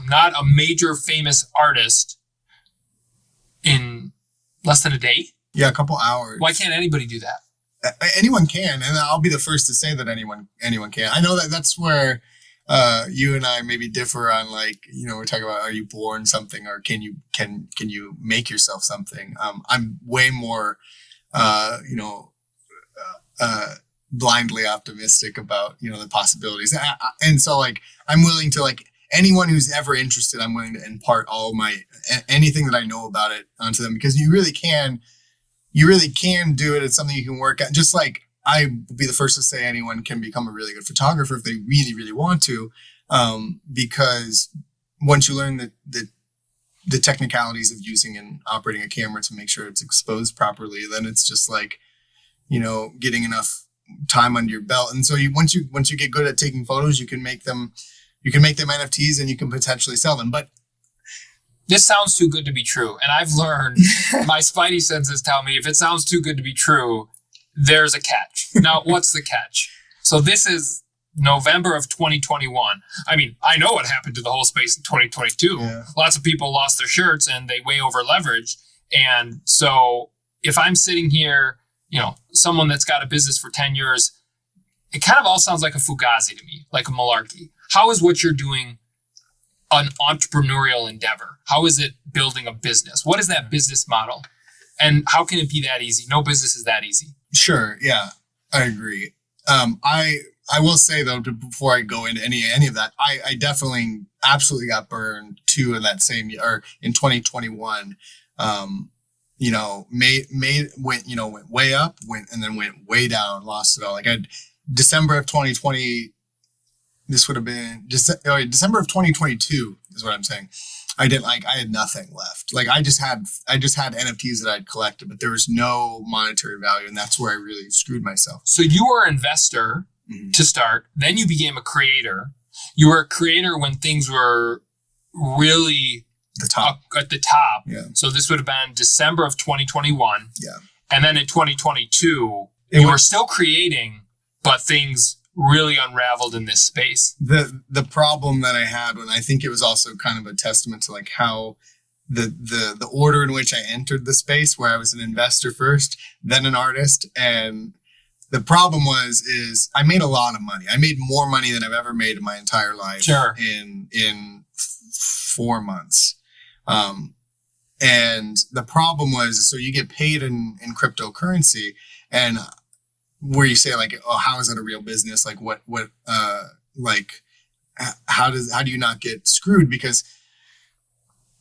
S2: not a major famous artist, in less than a day.
S3: Yeah, a couple hours.
S2: Why can't anybody do that?
S3: Anyone can, and I'll be the first to say that anyone can. I know that's where you and I maybe differ on, like, we're talking about, are you born something or can you make yourself something? I'm way more blindly optimistic about the possibilities, and so like I'm willing to, like, anyone who's ever interested, I'm willing to impart all my anything that I know about it onto them, because you really can do it. It's something you can work at. Just like I would be the first to say anyone can become a really good photographer if they really, really want to, because once you learn the technicalities of using and operating a camera to make sure it's exposed properly, then it's just like, getting enough time under your belt. And so once you get good at taking photos, you can make them NFTs and you can potentially sell them. But
S2: this sounds too good to be true. And I've learned, my spidey senses tell me if it sounds too good to be true, there's a catch. Now, what's the catch? So this is November of 2021. I mean, I know what happened to the whole space in 2022. Yeah. Lots of people lost their shirts and they way over leveraged. And so if I'm sitting here, someone that's got a business for 10 years, it kind of all sounds like a fugazi to me, like a malarkey. How is what you're doing an entrepreneurial endeavor? How is it building a business? What is that business model? And how can it be that easy? No business is that easy.
S3: Sure. Yeah, I agree. I will say though, before I go into any of that, I definitely absolutely got burned too in that same year, or in 2021. Went way up, and then went way down, lost it all. Like December of 2020. This would have been December of 2022 is what I'm saying. I had nothing left. Like I just had NFTs that I'd collected, but there was no monetary value. And that's where I really screwed myself.
S2: So you were an investor to start, then you became a creator. You were a creator when things were really at the top.
S3: Yeah.
S2: So this would have been December of 2021.
S3: Yeah.
S2: And then in 2022, you were still creating, but things really unraveled in this space.
S3: The problem that I had, when I think it was also kind of a testament to like how the order in which I entered the space, where I was an investor first, then an artist. And the problem is I made a lot of money. I made more money than I've ever made in my entire life.
S2: Sure.
S3: In 4 months. And the problem was, so you get paid in cryptocurrency, and where you say like, oh, how is that a real business? Like how do you not get screwed? Because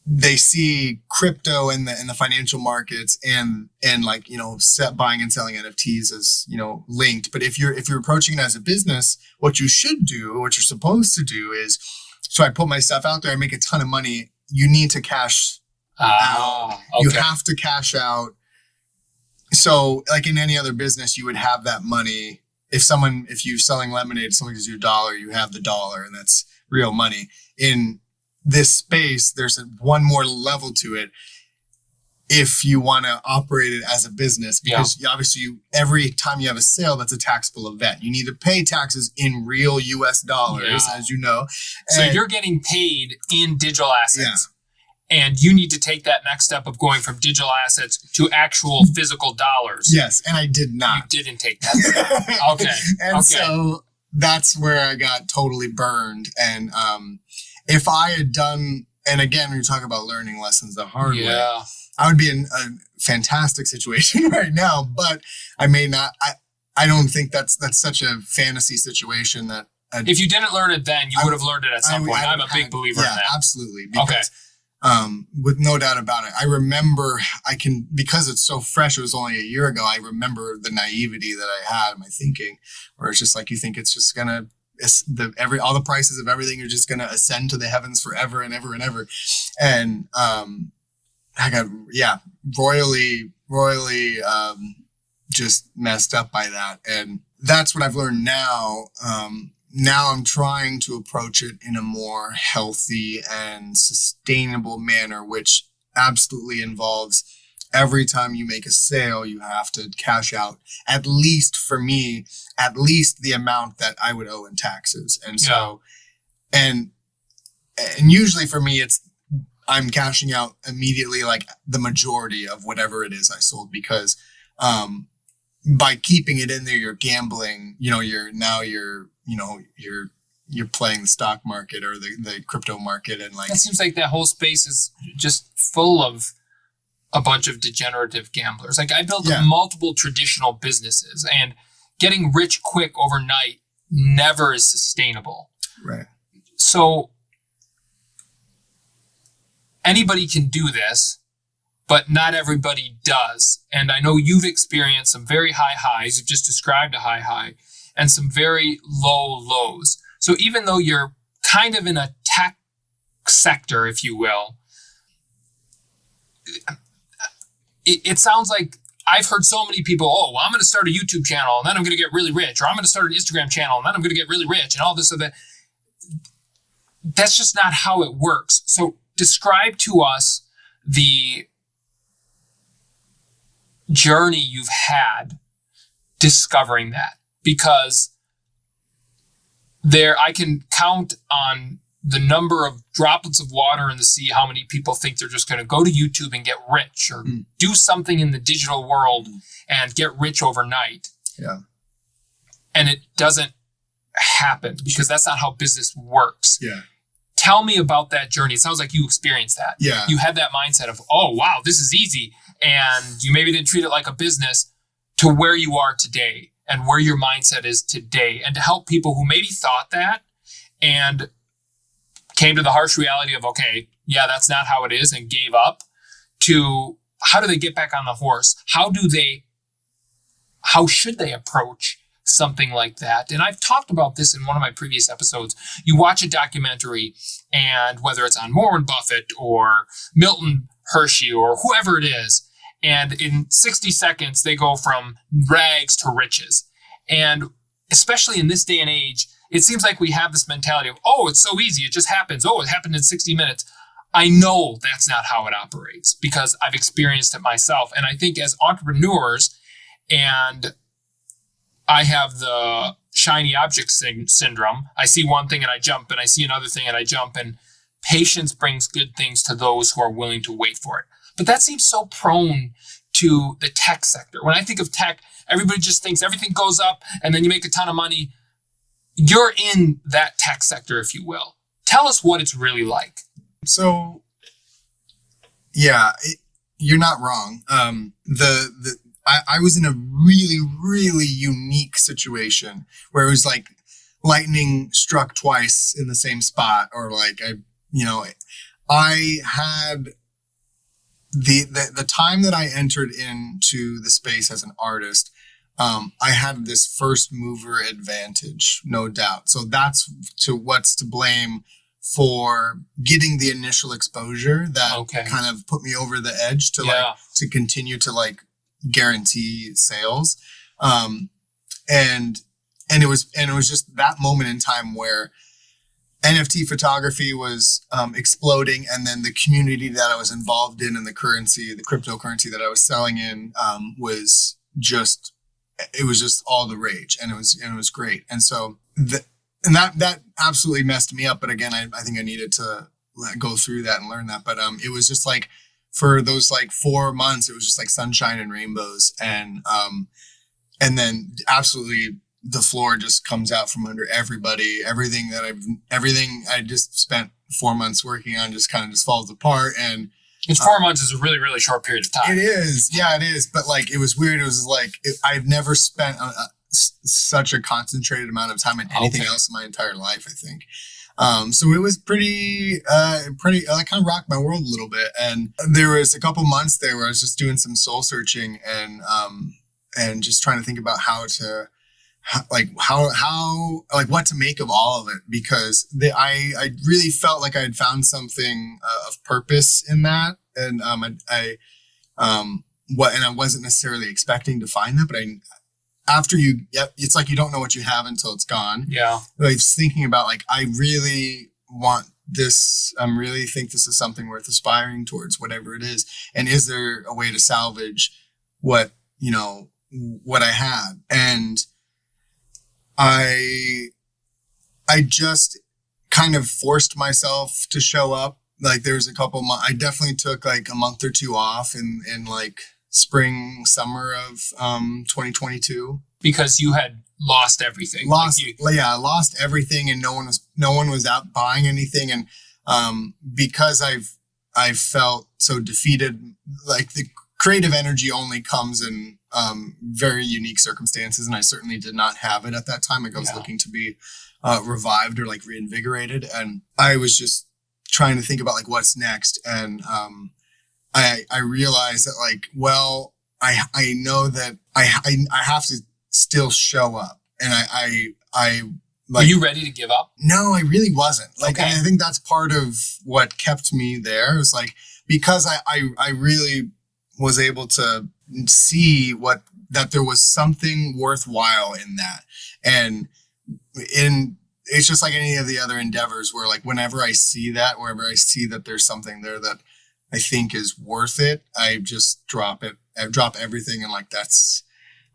S3: they see crypto and the financial markets and like, buying and selling NFTs as, linked. But if you're approaching it as a business, what you should do, what you're supposed to do is, so I put my stuff out there, I make a ton of money. You need to cash out. Okay. You have to cash out. So like in any other business, you would have that money. If you're selling lemonade, someone gives you $1, you have the $1, and that's real money. In this space, there's one more level to it. If you want to operate it as a business, because obviously every time you have a sale, that's a taxable event. You need to pay taxes in real US dollars, as you know.
S2: So you're getting paid in digital assets. And you need to take that next step of going from digital assets to actual physical dollars.
S3: Yes, and I did not.
S2: You didn't take that. Okay.
S3: And so that's where I got totally burned. And if I had done, and again, when you're talking about learning lessons the hard way, I would be in a fantastic situation right now, but I may not. I don't think that's such a fantasy situation that.
S2: If you didn't learn it then, you would have learned it at some point. I'm a big believer in that.
S3: Yeah, absolutely. Because, with no doubt about it. I remember because it's so fresh, it was only a year ago, I remember the naivety that I had in my thinking, where it's just like, you think it's just going to, all the prices of everything are just going to ascend to the heavens forever and ever and ever. And, I got, royally, just messed up by that. And that's what I've learned now. Now I'm trying to approach it in a more healthy and sustainable manner, which absolutely involves every time you make a sale, you have to cash out, at least for me, at least the amount that I would owe in taxes. And so, and usually for me, I'm cashing out immediately, like the majority of whatever it is I sold, because by keeping it in there, you're gambling. You're playing the stock market or the crypto market, and like
S2: it seems like that whole space is just full of a bunch of degenerative gamblers. Like I built multiple traditional businesses, and getting rich quick overnight never is sustainable.
S3: Right.
S2: So anybody can do this, but not everybody does. And I know you've experienced some very high highs. You've just described a high high, and some very low lows. So even though you're kind of in a tech sector, if you will, it sounds like I've heard so many people, I'm going to start a YouTube channel and then I'm going to get really rich, or I'm going to start an Instagram channel and then I'm going to get really rich and all this other. That's just not how it works. So describe to us the journey you've had discovering that, because I can count on the number of droplets of water in the sea how many people think they're just going to go to YouTube and get rich, or do something in the digital world and get rich overnight.
S3: Yeah.
S2: And it doesn't happen, because that's not how business works.
S3: Yeah.
S2: Tell me about that journey. It sounds like you experienced that.
S3: Yeah.
S2: You had that mindset of, oh, wow, this is easy. And you maybe didn't treat it like a business, to where you are today and where your mindset is today. And to help people who maybe thought that and came to the harsh reality of, okay, yeah, that's not how it is, and gave up, to how do they get back on the horse? How should they approach something like that. And I've talked about this in one of my previous episodes. You watch a documentary, and whether it's on Warren Buffett or Milton Hershey or whoever it is, and in 60 seconds, they go from rags to riches. And especially in this day and age, it seems like we have this mentality of, oh, it's so easy. It just happens. Oh, it happened in 60 minutes. I know that's not how it operates because I've experienced it myself. And I think as entrepreneurs, and I have the shiny object syndrome, I see one thing and I jump, and I see another thing and I jump, and patience brings good things to those who are willing to wait for it. But that seems so prone to the tech sector. When I think of tech, everybody just thinks everything goes up and then you make a ton of money. You're in that tech sector, if you will. Tell us what it's really like.
S3: So, yeah, you're not wrong. I was in a really, really unique situation where it was like lightning struck twice in the same spot, or like I had the time that I entered into the space as an artist. I had this first mover advantage, no doubt. So that's what's to blame for getting the initial exposure that kind of put me over the edge to continue to like guarantee sales. And it was just that moment in time where NFT photography was exploding, and then the community that I was involved in and the cryptocurrency that I was selling in was just all the rage, and it was great. And so that absolutely messed me up. But again, I think I needed to go through that and learn that. But it was just like for those like 4 months, it was just like sunshine and rainbows, and then absolutely the floor just comes out from under everybody. Everything I just spent 4 months working on just kind of just falls apart. And
S2: it's 4 months is a really, really short period of time.
S3: It is. Yeah, it is. But like, it was weird. It was like, I've never spent such a concentrated amount of time in anything else in my entire life, I think. So it was pretty, like kind of rocked my world a little bit. And there was a couple months there where I was just doing some soul searching and just trying to think about how what to make of all of it, because I really felt like I had found something of purpose in that, and I wasn't necessarily expecting to find that, but it's like you don't know what you have until it's gone.
S2: Yeah,
S3: I was thinking about like I really want this. I really think this is something worth aspiring towards, whatever it is, and is there a way to salvage what I had? And I just kind of forced myself to show up. Like there's a couple months, I definitely took like a month or two off in like summer of 2022.
S2: Because you had lost everything.
S3: I lost everything, and no one was out buying anything. And because I felt so defeated, like the creative energy only comes in very unique circumstances, and I certainly did not have it at that time. Like I was looking to be revived or like reinvigorated, and I was just trying to think about like what's next. And I realized that like, well, I know that I have to still show up, and I like.
S2: Were you ready to give up?
S3: No, I really wasn't. Like, and I think that's part of what kept me there. It was like, because I really was able to see that there was something worthwhile in that. And it's just like any of the other endeavors where like, whenever I see that there's something there that I think is worth it, I just drop it. I drop everything. And like,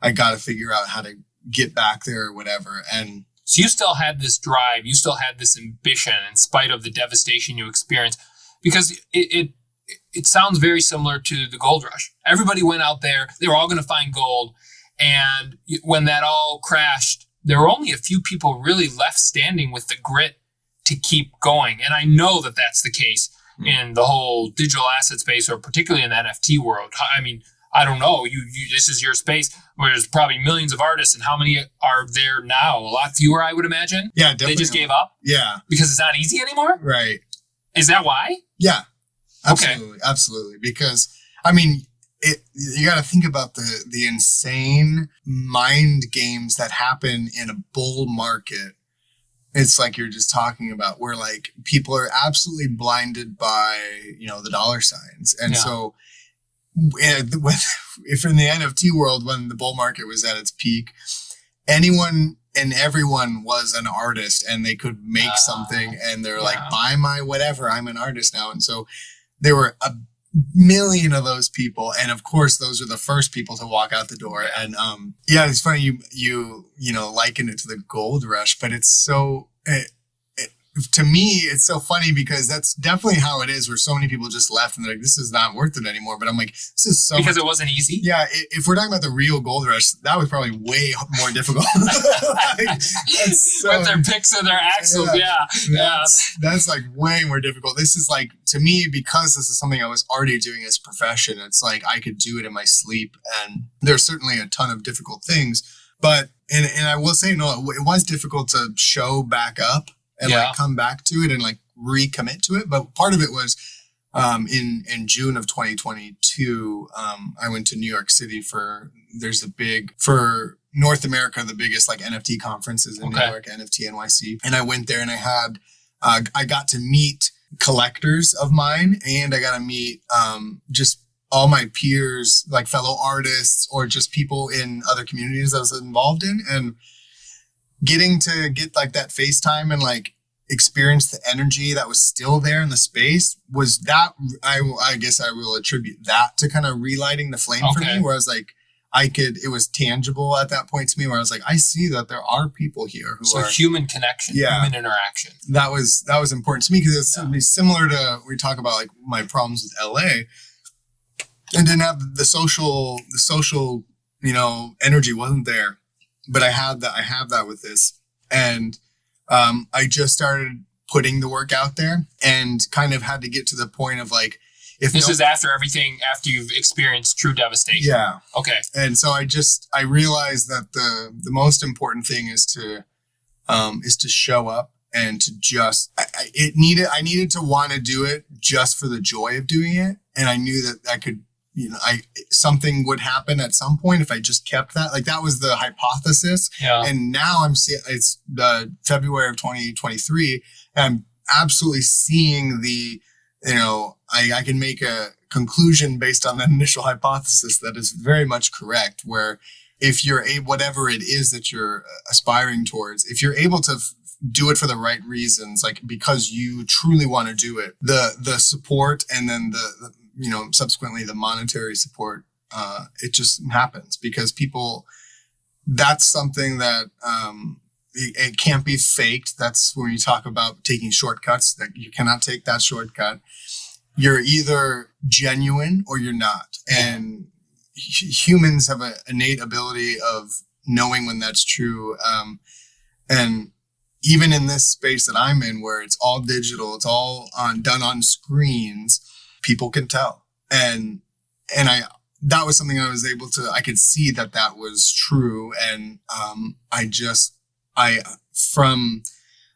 S3: I got to figure out how to get back there or whatever. And
S2: so you still had this drive, you still had this ambition in spite of the devastation you experienced, because it sounds very similar to the gold rush. Everybody went out there, they were all going to find gold. And when that all crashed, there were only a few people really left standing with the grit to keep going. And I know that that's the case in the whole digital asset space, or particularly in the NFT world. I mean, I don't know, this is your space where there's probably millions of artists, and how many are there now? A lot fewer, I would imagine.
S3: Yeah, definitely.
S2: They just gave up?
S3: Yeah.
S2: Because it's not easy anymore?
S3: Right.
S2: Is that why?
S3: Yeah. Absolutely.
S2: Okay.
S3: Absolutely. Because, I mean, you got to think about the insane mind games that happen in a bull market. It's like you're just talking about, where like people are absolutely blinded by, the dollar signs. And so if in the NFT world, when the bull market was at its peak, anyone and everyone was an artist and they could make something, and they're like, buy my whatever, I'm an artist now. And so there were a million of those people, and of course those are the first people to walk out the door. And it's funny you liken it to the gold rush, but it's so to me it's so funny, because that's definitely how it is, where so many people just left and they're like, this is not worth it anymore. But I'm like, this is so
S2: because it wasn't easy.
S3: Yeah, if we're talking about the real gold rush, that was probably way more difficult.
S2: With their picks and their axles.
S3: That's like way more difficult. This is like, to me, because this is something I was already doing as a profession, it's like I could do it in my sleep. And there's certainly a ton of difficult things, but and I will say, no, it was difficult to show back up and like come back to it and like recommit to it. But part of it was in June of 2022, I went to New York City for North America, the biggest like NFT conferences in New York, NFT NYC. And I went there and I got to meet collectors of mine, and I got to meet just all my peers, like fellow artists, or just people in other communities I was involved in. And getting to get like that FaceTime and like experience the energy that was still there in the space was that, I guess I will attribute that to kind of relighting the flame for me, where I was like, it was tangible at that point to me, where I was like, I see that there are people here who are
S2: human connection, human interaction.
S3: That was important to me, because it's similar to, we talk about like my problems with LA, and didn't have the social, energy wasn't there. But I have that with this. And I just started putting the work out there, and kind of had to get to the point of like, if
S2: this is after you've experienced true devastation.
S3: Yeah.
S2: Okay.
S3: And so I realized that the most important thing is to show up, and to just, I needed to want to do it just for the joy of doing it. And I knew that I could, something would happen at some point if I just kept that. Like, that was the hypothesis. Yeah. And now I'm seeing, it's the February of 2023, and I'm absolutely seeing I can make a conclusion based on that initial hypothesis that is very much correct, where if you're whatever it is that you're aspiring towards, if you're able to do it for the right reasons, like because you truly want to do it, the support, and then the subsequently the monetary support, it just happens, because people, that's something that it can't be faked. That's when you talk about taking shortcuts, that you cannot take that shortcut. You're either genuine or you're not. And humans have an innate ability of knowing when that's true. And even in this space that I'm in, where it's all digital, it's all done on screens, people can tell. And that was something I could see that was true. And from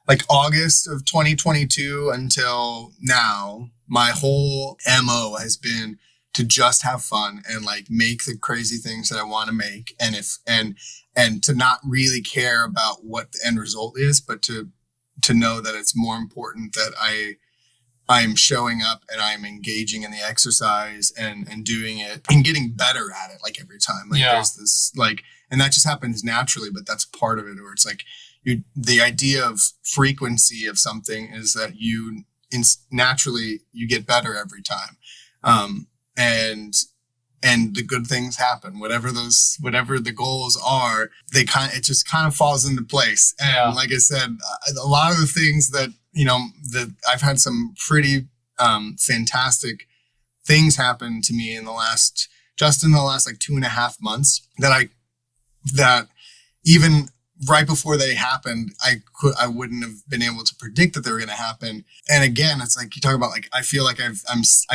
S3: like August of 2022 until now, my whole MO has been to just have fun and like make the crazy things that I want to make. And to not really care about what the end result is, but to know that it's more important that I'm showing up and I'm engaging in the exercise and doing it and getting better at it, like every time. Like there's this and that just happens naturally, but that's part of it, where it's like the idea of frequency of something is that naturally you get better every time. And the good things happen, whatever the goals are, it just kind of falls into place. And like I said, a lot of the things that I've had some pretty fantastic things happen to me in the last like 2.5 months, that even right before they happened, I wouldn't have been able to predict that they were going to happen. And again, it's like you talk about, like, I feel like I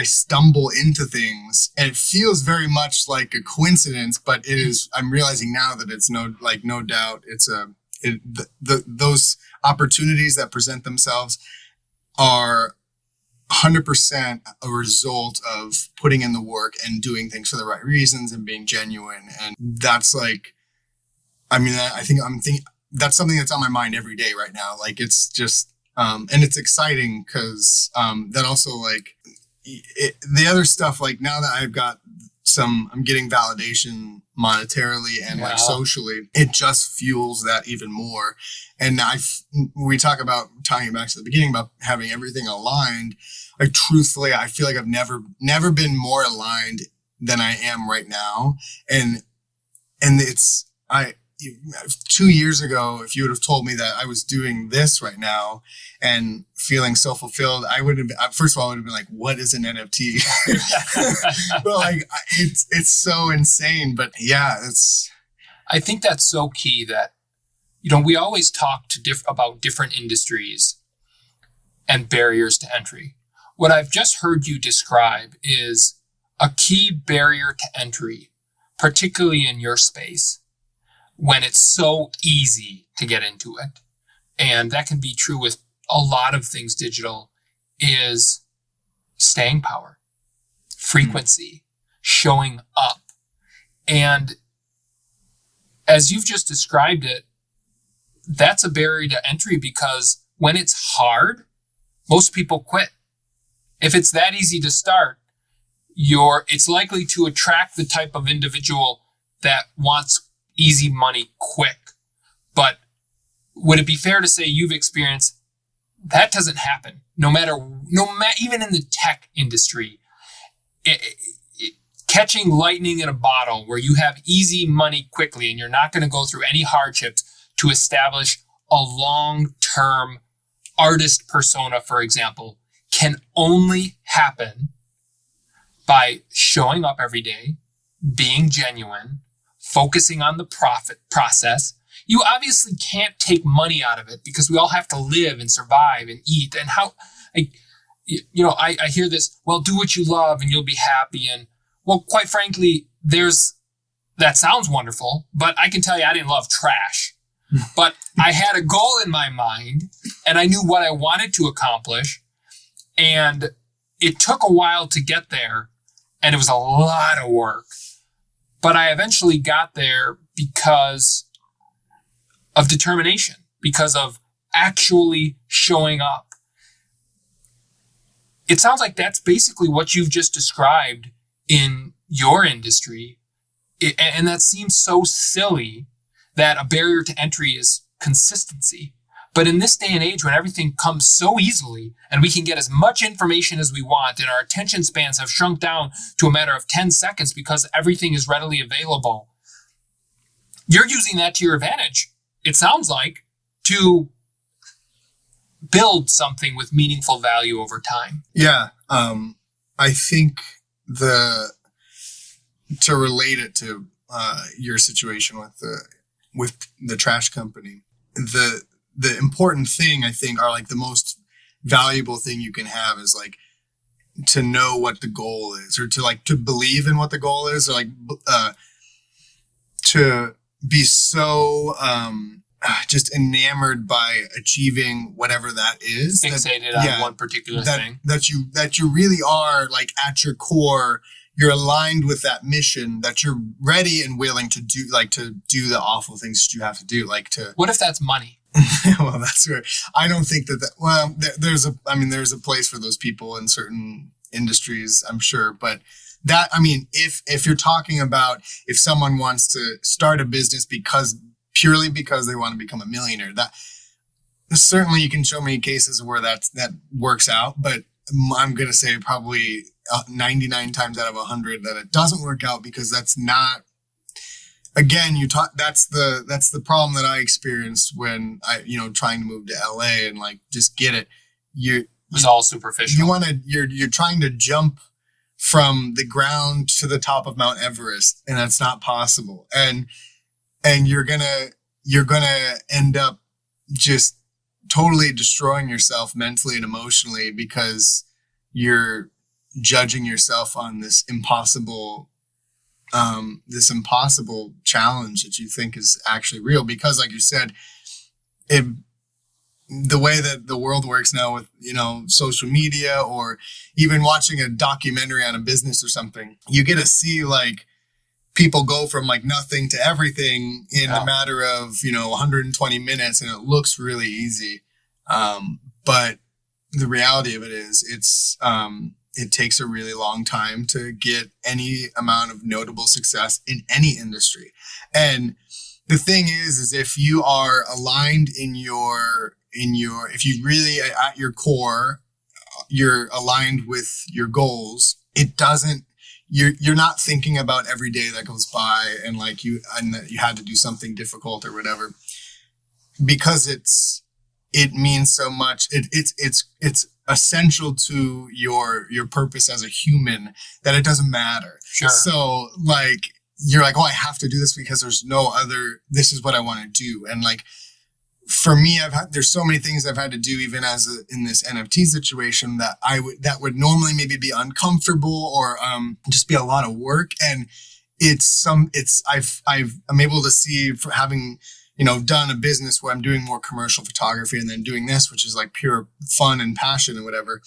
S3: stumble into things, and it feels very much like a coincidence, but it is. I'm realizing now that it's no doubt it's those opportunities that present themselves are 100% a result of putting in the work and doing things for the right reasons and being genuine. And that's like, I mean, I think that's something that's on my mind every day right now. Like, it's just, and it's exciting because that also like the other stuff, like now that I've got I'm getting validation monetarily and like socially, it just fuels that even more. And we talk about tying it back to the beginning about having everything aligned. Like, truthfully, I feel like I've never been more aligned than I am right now. And 2 years ago, if you would have told me that I was doing this right now and feeling so fulfilled, I would have, first of all, I would have been like, what is an NFT? But like, it's so insane. But yeah,
S2: I think that's so key that, we always talk about different industries and barriers to entry. What I've just heard you describe is a key barrier to entry, particularly in your space, when it's so easy to get into it. And that can be true with a lot of things digital, is staying power, frequency, showing up. And as you've just described it, that's a barrier to entry, because when it's hard, most people quit. If it's that easy to start, it's likely to attract the type of individual that wants easy money quick. But would it be fair to say you've experienced that doesn't happen? No matter, even in the tech industry, catching lightning in a bottle where you have easy money quickly and you're not going to go through any hardships to establish a long-term artist persona, for example, can only happen by showing up every day, being genuine, focusing on the profit process. You obviously can't take money out of it because we all have to live and survive and eat. And I hear this, well, do what you love and you'll be happy. And well, quite frankly, that sounds wonderful, but I can tell you I didn't love trash. But I had a goal in my mind and I knew what I wanted to accomplish. And it took a while to get there and it was a lot of work. But I eventually got there because of determination, because of actually showing up. It sounds like that's basically what you've just described in your industry. And that seems so silly that a barrier to entry is consistency. But in this day and age, when everything comes so easily and we can get as much information as we want and our attention spans have shrunk down to a matter of 10 seconds because everything is readily available, you're using that to your advantage, it sounds like, to build something with meaningful value over time.
S3: Yeah. I think to relate it to your situation with the trash company, the important thing, I think, are like the most valuable thing you can have is like to know what the goal is, or to believe in what the goal is, or like to be so just enamored by achieving whatever that is.
S2: Fixated on one particular thing.
S3: That you really are, like, at your core, you're aligned with that mission, that you're ready and willing to do the awful things that you have to do.
S2: What if that's money?
S3: Well, that's where I don't think there's a place for those people in certain industries, I'm sure. But if you're talking about if someone wants to start a business purely because they want to become a millionaire, that certainly you can show me cases where that works out. But I'm going to say probably 99 times out of 100 that it doesn't work out, because that's not. Again, that's the problem that I experienced when I, trying to move to LA and like just get it.
S2: It's all superficial.
S3: You're trying to jump from the ground to the top of Mount Everest, and that's not possible. And you're gonna end up just totally destroying yourself mentally and emotionally because you're judging yourself on this impossible challenge that you think is actually real. Because like you said, the way that the world works now with, social media, or even watching a documentary on a business or something, you get to see like people go from like nothing to everything in a matter of, 120 minutes, and it looks really easy. But the reality of it is it takes a really long time to get any amount of notable success in any industry. And the thing is if you are aligned if you really at your core, you're aligned with your goals, you're not thinking about every day that goes by and like and that you had to do something difficult or whatever, because it means so much. It's essential to your purpose as a human that it doesn't matter.
S2: Sure. So
S3: like, you're like, oh, I have to do this because there's no other, this is what I want to do. And like, for me, there's so many things I've had to do, even in this NFT situation, that would normally maybe be uncomfortable or just be a lot of work. And I'm able to see, for having, done a business where I'm doing more commercial photography and then doing this, which is like pure fun and passion and whatever,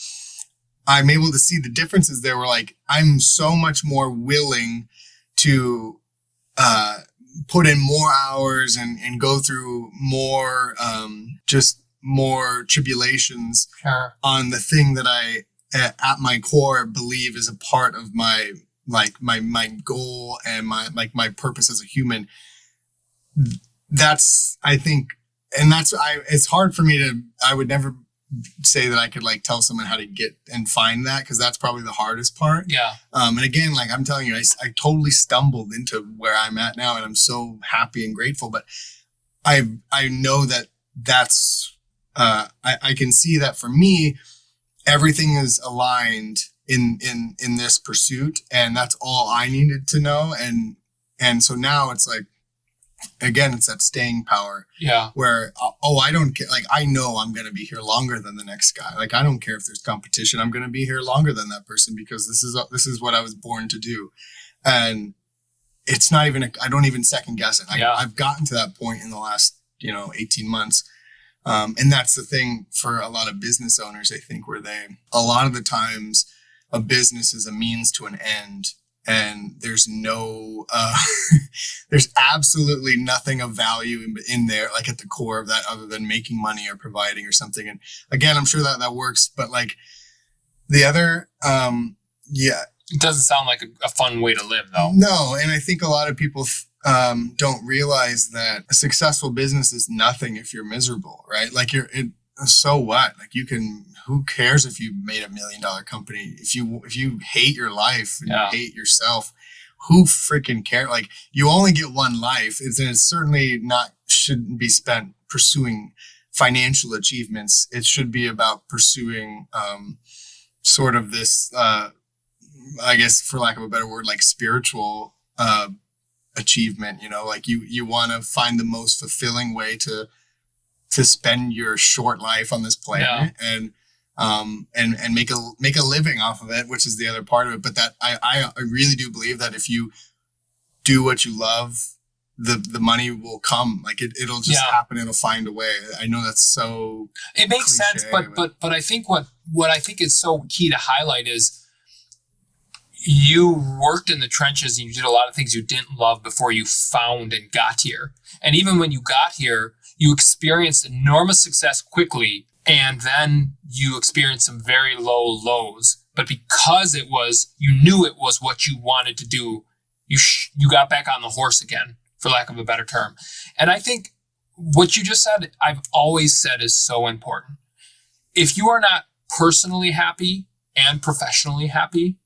S3: I'm able to see the differences there, where like, I'm so much more willing to put in more hours and go through more, just more tribulations on the thing that I, at my core, believe is a part of my goal and my purpose as a human. That's, I think, and it's hard for me I would never say that I could like tell someone how to get and find that, because that's probably the hardest part.
S2: Yeah.
S3: And again, like I'm telling you, I totally stumbled into where I'm at now, and I'm so happy and grateful. But I know that's I can see that for me, everything is aligned in this pursuit, and that's all I needed to know. And so now it's like, again, it's that staying power.
S2: Yeah.
S3: Where, I don't care. Like, I know I'm going to be here longer than the next guy. Like, I don't care if there's competition. I'm going to be here longer than that person, because this is what I was born to do. And it's not even, I don't even second guess it. I've gotten to that point in the last, 18 months. And that's the thing for a lot of business owners, I think, where a lot of the times a business is a means to an end. And there's no, there's absolutely nothing of value in there, like at the core of that, other than making money or providing or something. And again, I'm sure that works, but like the other,
S2: it doesn't sound like a fun way to live, though.
S3: No. And I think a lot of people don't realize that a successful business is nothing if you're miserable, right? Like so what? Like who cares if you made $1 million company? If you hate your life and you hate yourself, who freaking cares? Like, you only get one life. It's certainly shouldn't be spent pursuing financial achievements. It should be about pursuing sort of this, I guess, for lack of a better word, like spiritual achievement. Like you want to find the most fulfilling way to spend your short life on this planet and make a living off of it, which is the other part of it. But that I really do believe that if you do what you love, the money will come. Like it'll just happen. It'll find a way. I know that's so.
S2: It makes sense, but I think what I think is so key to highlight is you worked in the trenches and you did a lot of things you didn't love before you found and got here. And even when you got here, you experienced enormous success quickly, and then you experienced some very low lows. But because you knew it was what you wanted to do, you got back on the horse again, for lack of a better term. And I think what you just said, I've always said, is so important. If you are not personally happy and professionally happy,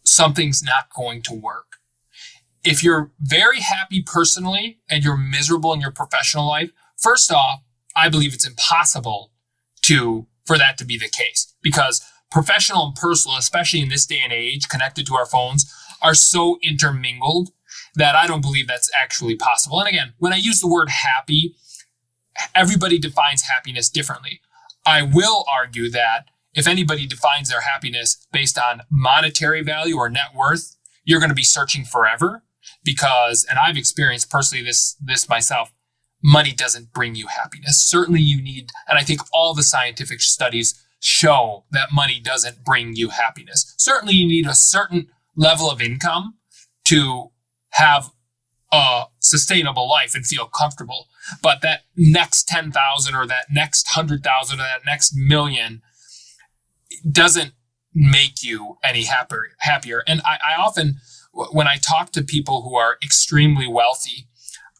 S2: something's not going to work. If you're very happy personally and you're miserable in your professional life, first off, I believe it's impossible for that to be the case, because professional and personal, especially in this day and age, connected to our phones, are so intermingled that I don't believe that's actually possible. And again, when I use the word happy, everybody defines happiness differently. I will argue that if anybody defines their happiness based on monetary value or net worth, you're going to be searching forever, because, and I've experienced personally this myself, money doesn't bring you happiness. Certainly you need, and I think all the scientific studies show that money doesn't bring you happiness. Certainly you need a certain level of income to have a sustainable life and feel comfortable. But that next 10,000 or that next 100,000 or that next million doesn't make you any happier. And I often, when I talk to people who are extremely wealthy,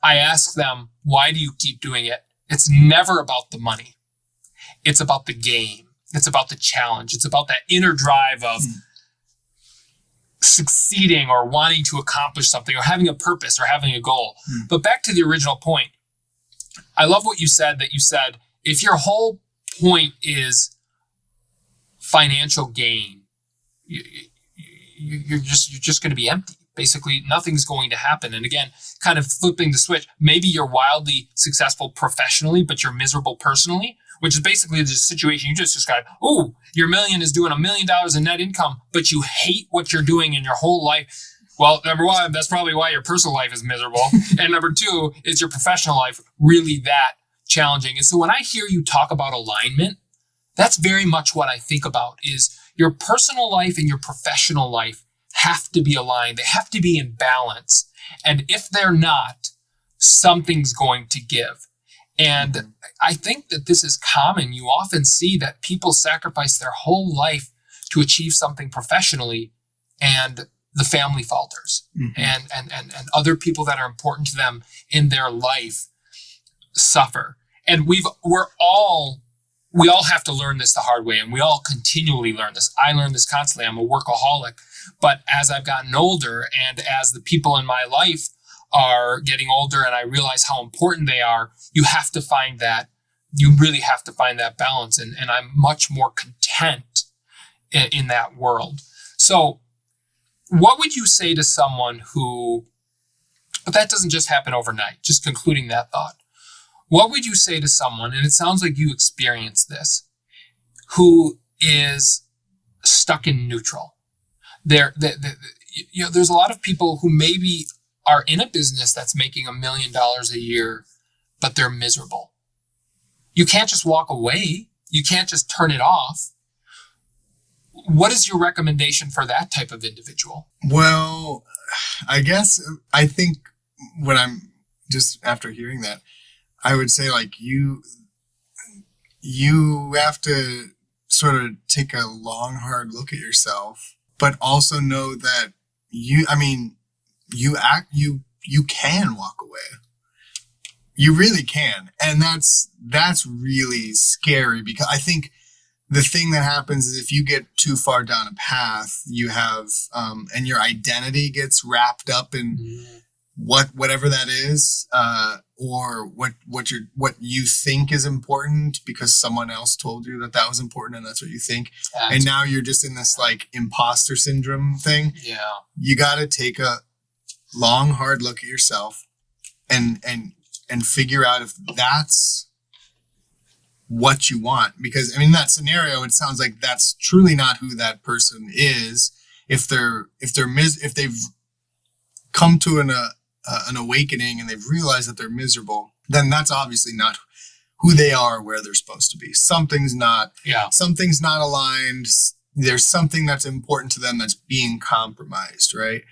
S2: I ask them, why do you keep doing it? It's never about the money. It's about the game. It's about the challenge. It's about that inner drive of succeeding or wanting to accomplish something or having a purpose or having a goal. But back to the original point, I love what you said, that you said, if your whole point is financial gain, you're just going to be empty. Basically, nothing's going to happen. And again, kind of flipping the switch, maybe you're wildly successful professionally, but you're miserable personally, which is basically the situation you just described. Oh, your million is doing $1 million in net income, but you hate what you're doing in your whole life. Well, number one, that's probably why your personal life is miserable. And number two, is your professional life really that challenging? And so when I hear you talk about alignment, that's very much what I think about, is your personal life and your professional life have to be aligned. They have to be in balance. And if they're not, something's going to give. And I think that this is common. You often see that people sacrifice their whole life to achieve something professionally, and the family falters, and other people that are important to them in their life suffer. And we all have to learn this the hard way, and we all continually learn this. I learn this constantly. I'm a workaholic. But as I've gotten older, and as the people in my life are getting older, and I realize how important they are, you really have to find that balance. And I'm much more content in that world. So what would you say to someone who, but that doesn't just happen overnight, just concluding that thought. What would you say to someone, and it sounds like you experienced this, who is stuck in neutral? There's a lot of people who maybe are in a business that's making $1 million a year, but they're miserable. You can't just walk away. You can't just turn it off. What is your recommendation for that type of individual?
S3: Well, I think when I'm just after hearing that, I would say, like, you have to sort of take a long, hard look at yourself, but also know that you can walk away. You really can. And that's really scary, because I think the thing that happens is if you get too far down a path, you have, and your identity gets wrapped up in whatever that is, or what you think is important because someone else told you that was important, and that's what you think. And now you're just in this like imposter syndrome thing. Yeah. You got to take a long, hard look at yourself and figure out if that's what you want. Because in that scenario, it sounds like that's truly not who that person is. If they've come to an awakening and they've realized that they're miserable, then that's obviously not who they are, where they're supposed to be. Something's not aligned. There's something that's important to them that's being compromised, right?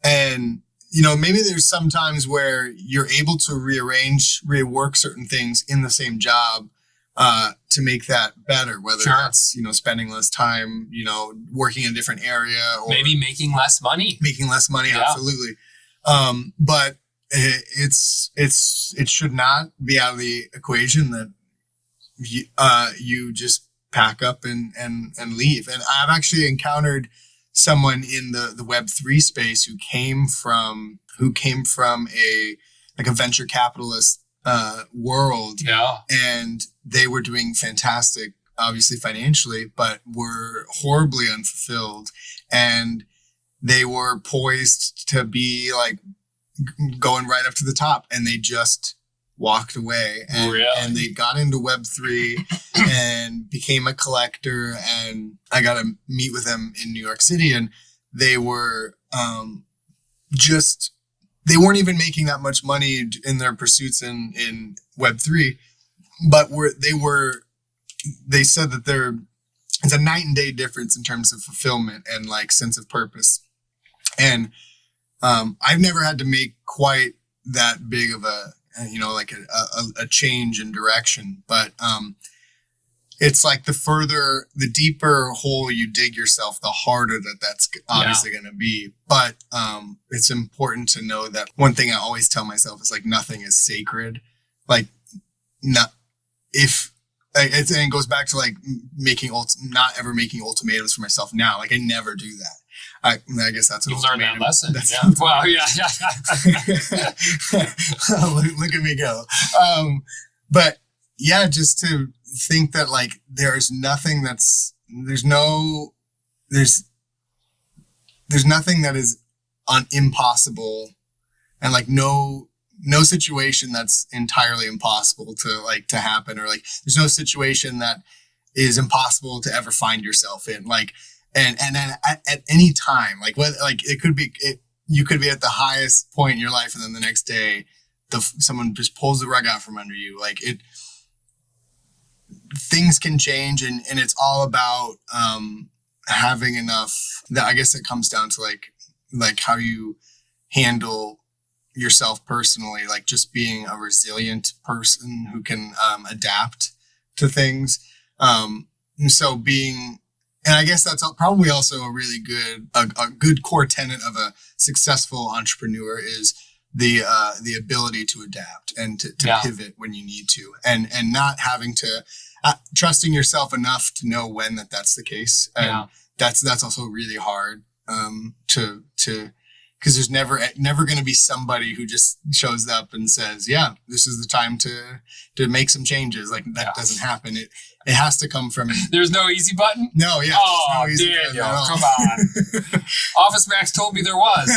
S3: And maybe there's some times where you're able to rework certain things in the same job to make that better, whether that's, spending less time, working in a different area, or
S2: maybe making less money.
S3: Yeah. Absolutely. But it should not be out of the equation that you just pack up and leave. And I've actually encountered someone in the Web3 space who came from a venture capitalist world. Yeah. And they were doing fantastic, obviously financially, but were horribly unfulfilled. And they were poised to be like going right up to the top, and they just walked away. And they got into Web3 and became a collector. And I got to meet with them in New York City, and they were just they weren't even making that much money in their pursuits in Web3, but they said that it's a night and day difference in terms of fulfillment and like sense of purpose. And I've never had to make quite that big of a, like a change in direction, but it's like the deeper hole you dig yourself, the harder that's obviously going to be. But it's important to know that one thing I always tell myself is like, nothing is sacred. Like, and it goes back to like not ever making ultimatums for myself now. Like I never do that. I guess that's
S2: you've learned that lesson.
S3: Yeah.
S2: Wow. Yeah.
S3: Look at me go. But yeah, just to think that like there's nothing that is impossible, and like no situation that's entirely impossible to happen, or like there's no situation that is impossible to ever find yourself in. Like, and then at any time, like whether like you could be at the highest point in your life, and then the next day, someone just pulls the rug out from under you. Like things can change, and it's all about having enough. That I guess it comes down to like how you handle yourself personally, like just being a resilient person who can adapt to things. And I guess that's probably also a really a good core tenet of a successful entrepreneur is the ability to adapt and to pivot when you need to, and not having to trusting yourself enough to know when that's the case. And that's also really hard to because there's never going to be somebody who just shows up and says, yeah, this is the time to make some changes. Like that doesn't happen. It has to come from.
S2: There's no easy button?
S3: No, yeah.
S2: Oh,
S3: no easy
S2: Daniel,
S3: button
S2: come on. Office Max told me there was.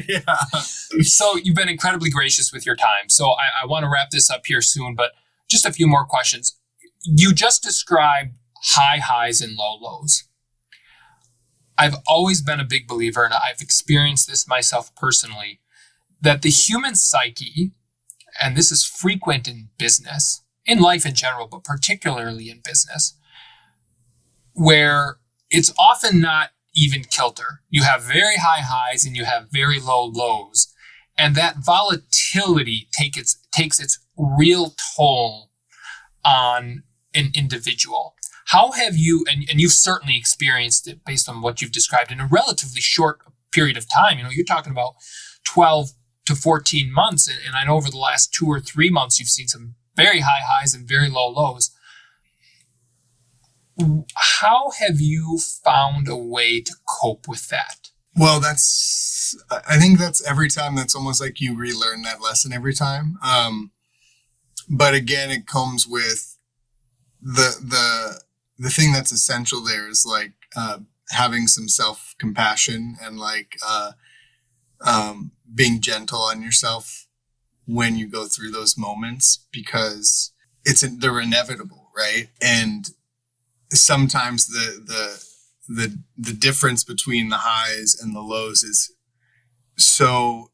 S3: Yeah.
S2: So you've been incredibly gracious with your time. So I want to wrap this up here soon, but just a few more questions. You just described high highs and low lows. I've always been a big believer, and I've experienced this myself personally, that the human psyche, and this is frequent in business, in life in general, but particularly in business, where it's often not even kilter. You have very high highs and you have very low lows, and that volatility takes its real toll on an individual. How have you, and you've certainly experienced it based on what you've described in a relatively short period of time. You're talking about 12 to 14 months. And I know over the last 2 or 3 months, you've seen some very high highs and very low lows. How have you found a way to cope with that?
S3: Well, I think that's every time. That's almost like you relearn that lesson every time. But again, it comes with the thing that's essential there is like having some self-compassion and like being gentle on yourself when you go through those moments, because they're inevitable, right? And sometimes the difference between the highs and the lows is so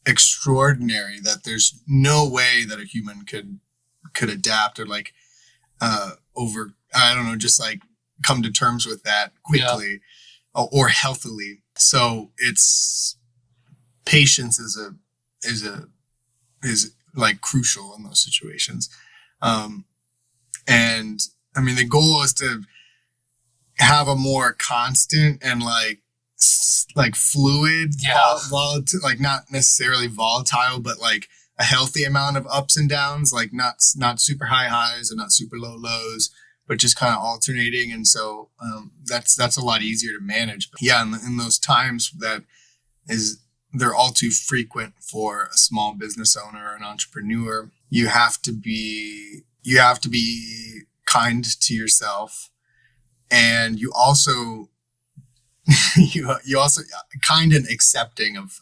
S3: extraordinary that there's no way that a human could adapt or like just like come to terms with that quickly or healthily. So it's patience is like crucial in those situations. And I mean, the goal is to have a more constant and like fluid, volatile, like not necessarily volatile, but like a healthy amount of ups and downs, like not super high highs and not super low lows, but just kind of alternating. And so that's a lot easier to manage. But yeah, in those times they're all too frequent for a small business owner or an entrepreneur. You have to be kind to yourself, and you also you also kind and accepting of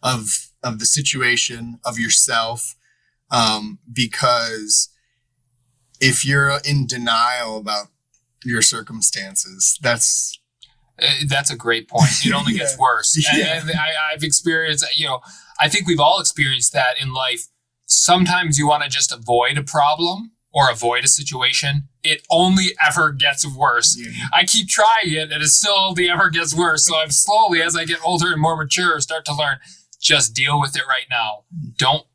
S3: the situation, of yourself, because if you're in denial about your circumstances, that's
S2: a great point. It only gets worse. And I've experienced, I think we've all experienced that in life. Sometimes you want to just avoid a problem or avoid a situation. It only ever gets worse. Yeah. I keep trying it and it still only ever gets worse. So I'm slowly, as I get older and more mature, start to learn, just deal with it right now. Don't,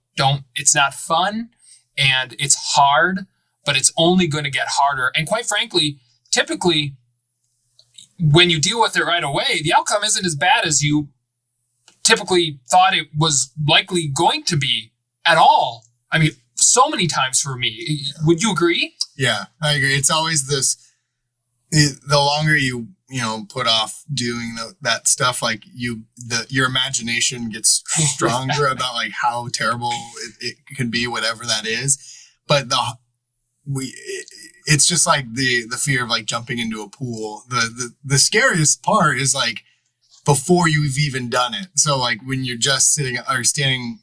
S2: it's not fun and it's hard, but it's only going to get harder. And quite frankly, typically when you deal with it right away, the outcome isn't as bad as you typically thought it was likely going to be at all. I mean, so many times for me. Would you agree?
S3: Yeah, I agree. It's always this, the longer you put off doing that stuff, like your imagination gets stronger about like how terrible it can be, whatever that is. But it's just like the fear of like jumping into a pool. The scariest part is like before you've even done it. So like when you're just sitting or standing,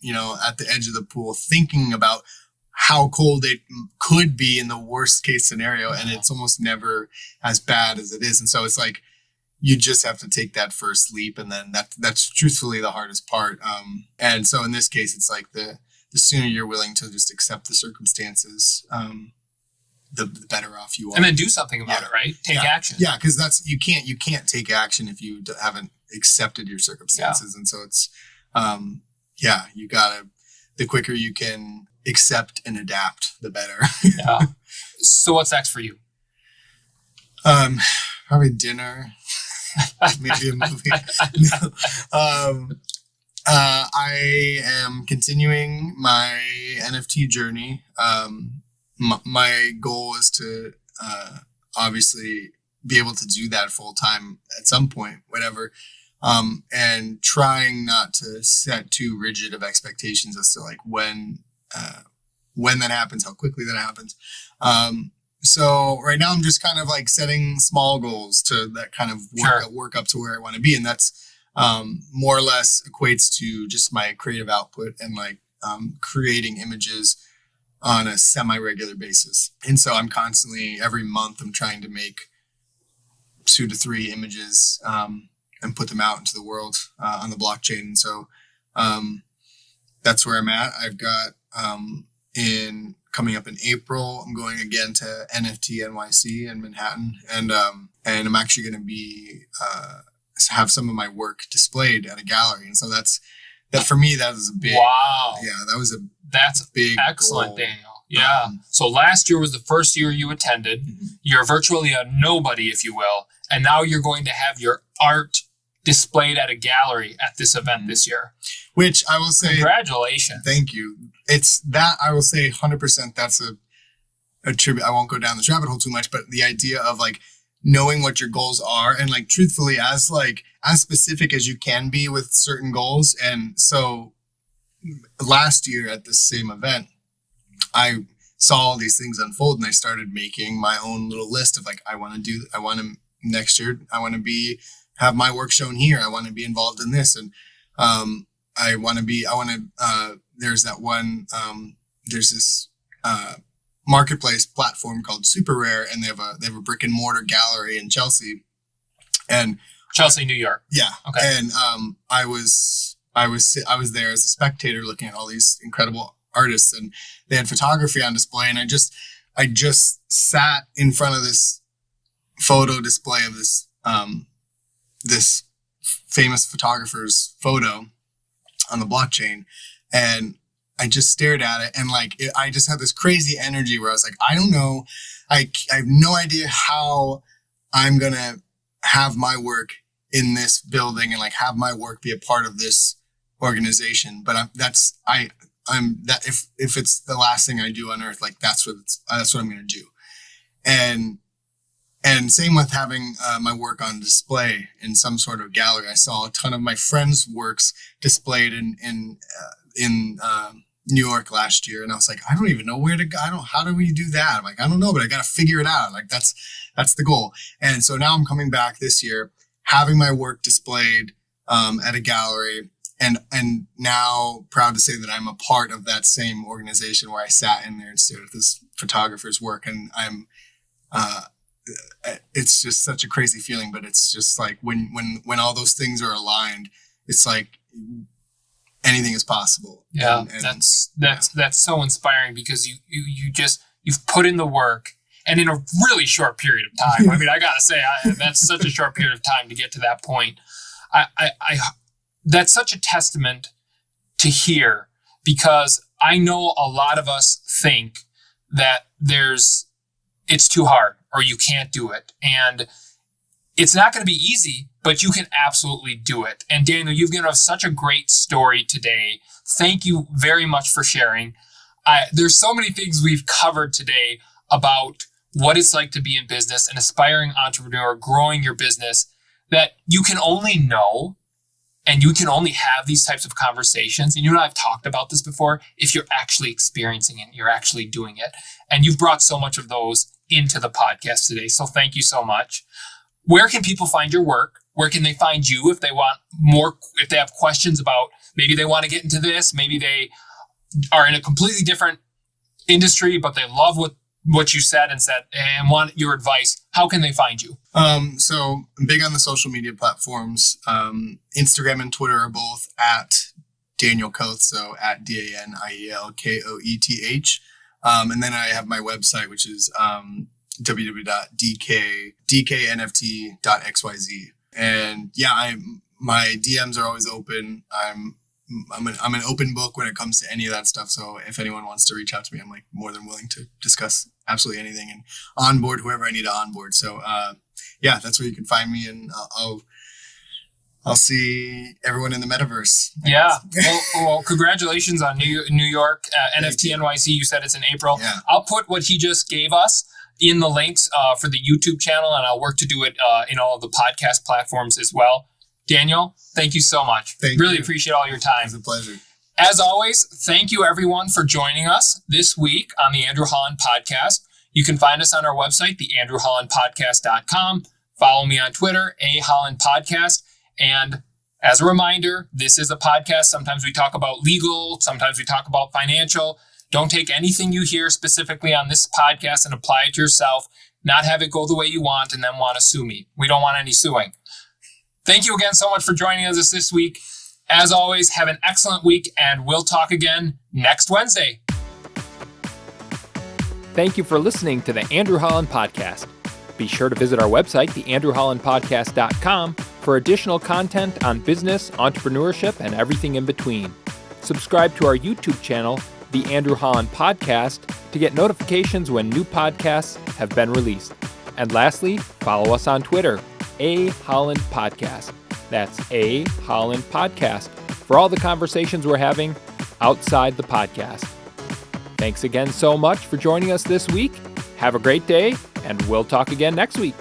S3: at the edge of the pool, thinking about how cold it could be in the worst case scenario. And it's almost never as bad as it is. And so it's like, you just have to take that first leap. And then that's truthfully the hardest part. And so in this case, it's like the sooner you're willing to just accept the circumstances, the better off you are.
S2: And then do something about it, right? Take action.
S3: Yeah. Cause you can't take action if you haven't accepted your circumstances. And so it's, you gotta, the quicker you can accept and adapt, the better.
S2: Yeah. So what's next for you?
S3: Probably dinner, maybe a movie. I am continuing my NFT journey. My goal is to obviously be able to do that full time at some point, whatever. And trying not to set too rigid of expectations as to like when that happens, how quickly that happens. So right now I'm just kind of like setting small goals to that kind of work up to where I want to be. And that's more or less equates to just my creative output and like creating images on a semi-regular basis. And so I'm constantly, every month, I'm trying to make 2 to 3 images and put them out into the world on the blockchain. And so that's where I'm at. I've got coming up in April, I'm going again to NFT NYC in Manhattan, and I'm actually going to be have some of my work displayed at a gallery. And so that for me, that was a big that's a big
S2: excellent goal. Daniel.
S3: Yeah.
S2: So last year was the first year you attended. Mm-hmm. You're virtually a nobody, if you will, and now you're going to have your art displayed at a gallery at this event this year.
S3: Which I will say,
S2: congratulations.
S3: Thank you. It's that I will say 100%. That's a tribute. I won't go down this rabbit hole too much, but the idea of like knowing what your goals are and like truthfully as specific as you can be with certain goals. And so last year at this same event, I saw all these things unfold and I started making my own little list of like, next year, I want to have my work shown here. I want to be involved in this. And, there's this marketplace platform called Super Rare, and they have a brick and mortar gallery in Chelsea, and
S2: Chelsea, New York.
S3: Yeah.
S2: Okay.
S3: And I was there as a spectator looking at all these incredible artists, and they had photography on display, and I just sat in front of this photo display of this famous photographer's photo on the blockchain, and I just stared at it, and I just had this crazy energy where I was like, I don't know, I have no idea how I'm gonna have my work in this building and like have my work be a part of this organization, but if it's the last thing I do on earth, like that's what I'm gonna do, and same with having my work on display in some sort of gallery. I saw a ton of my friends' works displayed in New York last year, and I was like, I don't even know where to go. How do we do that? I'm like, I don't know, but I got to figure it out. Like that's the goal. And so now I'm coming back this year, having my work displayed at a gallery, and now proud to say that I'm a part of that same organization where I sat in there and stared at this photographer's work, and I'm. It's just such a crazy feeling, but it's just like when all those things are aligned, it's like anything is possible.
S2: Yeah,
S3: And
S2: that's so inspiring because you've put in the work and in a really short period of time. I mean, I gotta say, that's such a short period of time to get to that point. That's such a testament to hear, because I know a lot of us think that it's too hard or you can't do it. And it's not going to be easy, but you can absolutely do it. And Daniel, you've given us such a great story today. Thank you very much for sharing. There's so many things we've covered today about what it's like to be in business, an aspiring entrepreneur, growing your business, that you can only know and you can only have these types of conversations. And you and I have talked about this before, if you're actually experiencing it, you're actually doing it. And you've brought so much of those into the podcast today. So thank you so much. Where can people find your work? Where can they find you if they want more, if they have questions about, maybe they want to get into this, maybe they are in a completely different industry, but they love what you said and want your advice. How can they find you?
S3: So I'm big on the social media platforms. Instagram and Twitter are both at Daniel Koeth, so at DanielKoeth. And then I have my website, which is www.dknft.xyz. And yeah, my DMs are always open. I'm an open book when it comes to any of that stuff. So if anyone wants to reach out to me, I'm like more than willing to discuss absolutely anything and onboard whoever I need to onboard. So yeah, that's where you can find me, and I'll see everyone in the metaverse.
S2: Yeah. Well, congratulations on New York NFT NYC. You said it's in April.
S3: Yeah.
S2: I'll put what he just gave us in the links for the YouTube channel, and I'll work to do it in all of the podcast platforms as well. Daniel, thank you so much. Really appreciate all your time.
S3: It's a pleasure.
S2: As always, thank you everyone for joining us this week on the Andrew Holland Podcast. You can find us on our website, theandrewhollandpodcast.com. Follow me on Twitter, @HollandPodcast. And as a reminder, this is a podcast. Sometimes we talk about legal, sometimes we talk about financial. Don't take anything you hear specifically on this podcast and apply it to yourself, not have it go the way you want and then want to sue me. We don't want any suing. Thank you again so much for joining us this week. As always, have an excellent week, and we'll talk again next Wednesday.
S4: Thank you for listening to the Andrew Holland Podcast. Be sure to visit our website, theandrewhollandpodcast.com, for additional content on business, entrepreneurship, and everything in between. Subscribe to our YouTube channel, The Andrew Holland Podcast, to get notifications when new podcasts have been released. And lastly, follow us on Twitter, @Holland Podcast. That's @Holland Podcast for all the conversations we're having outside the podcast. Thanks again so much for joining us this week. Have a great day, and we'll talk again next week.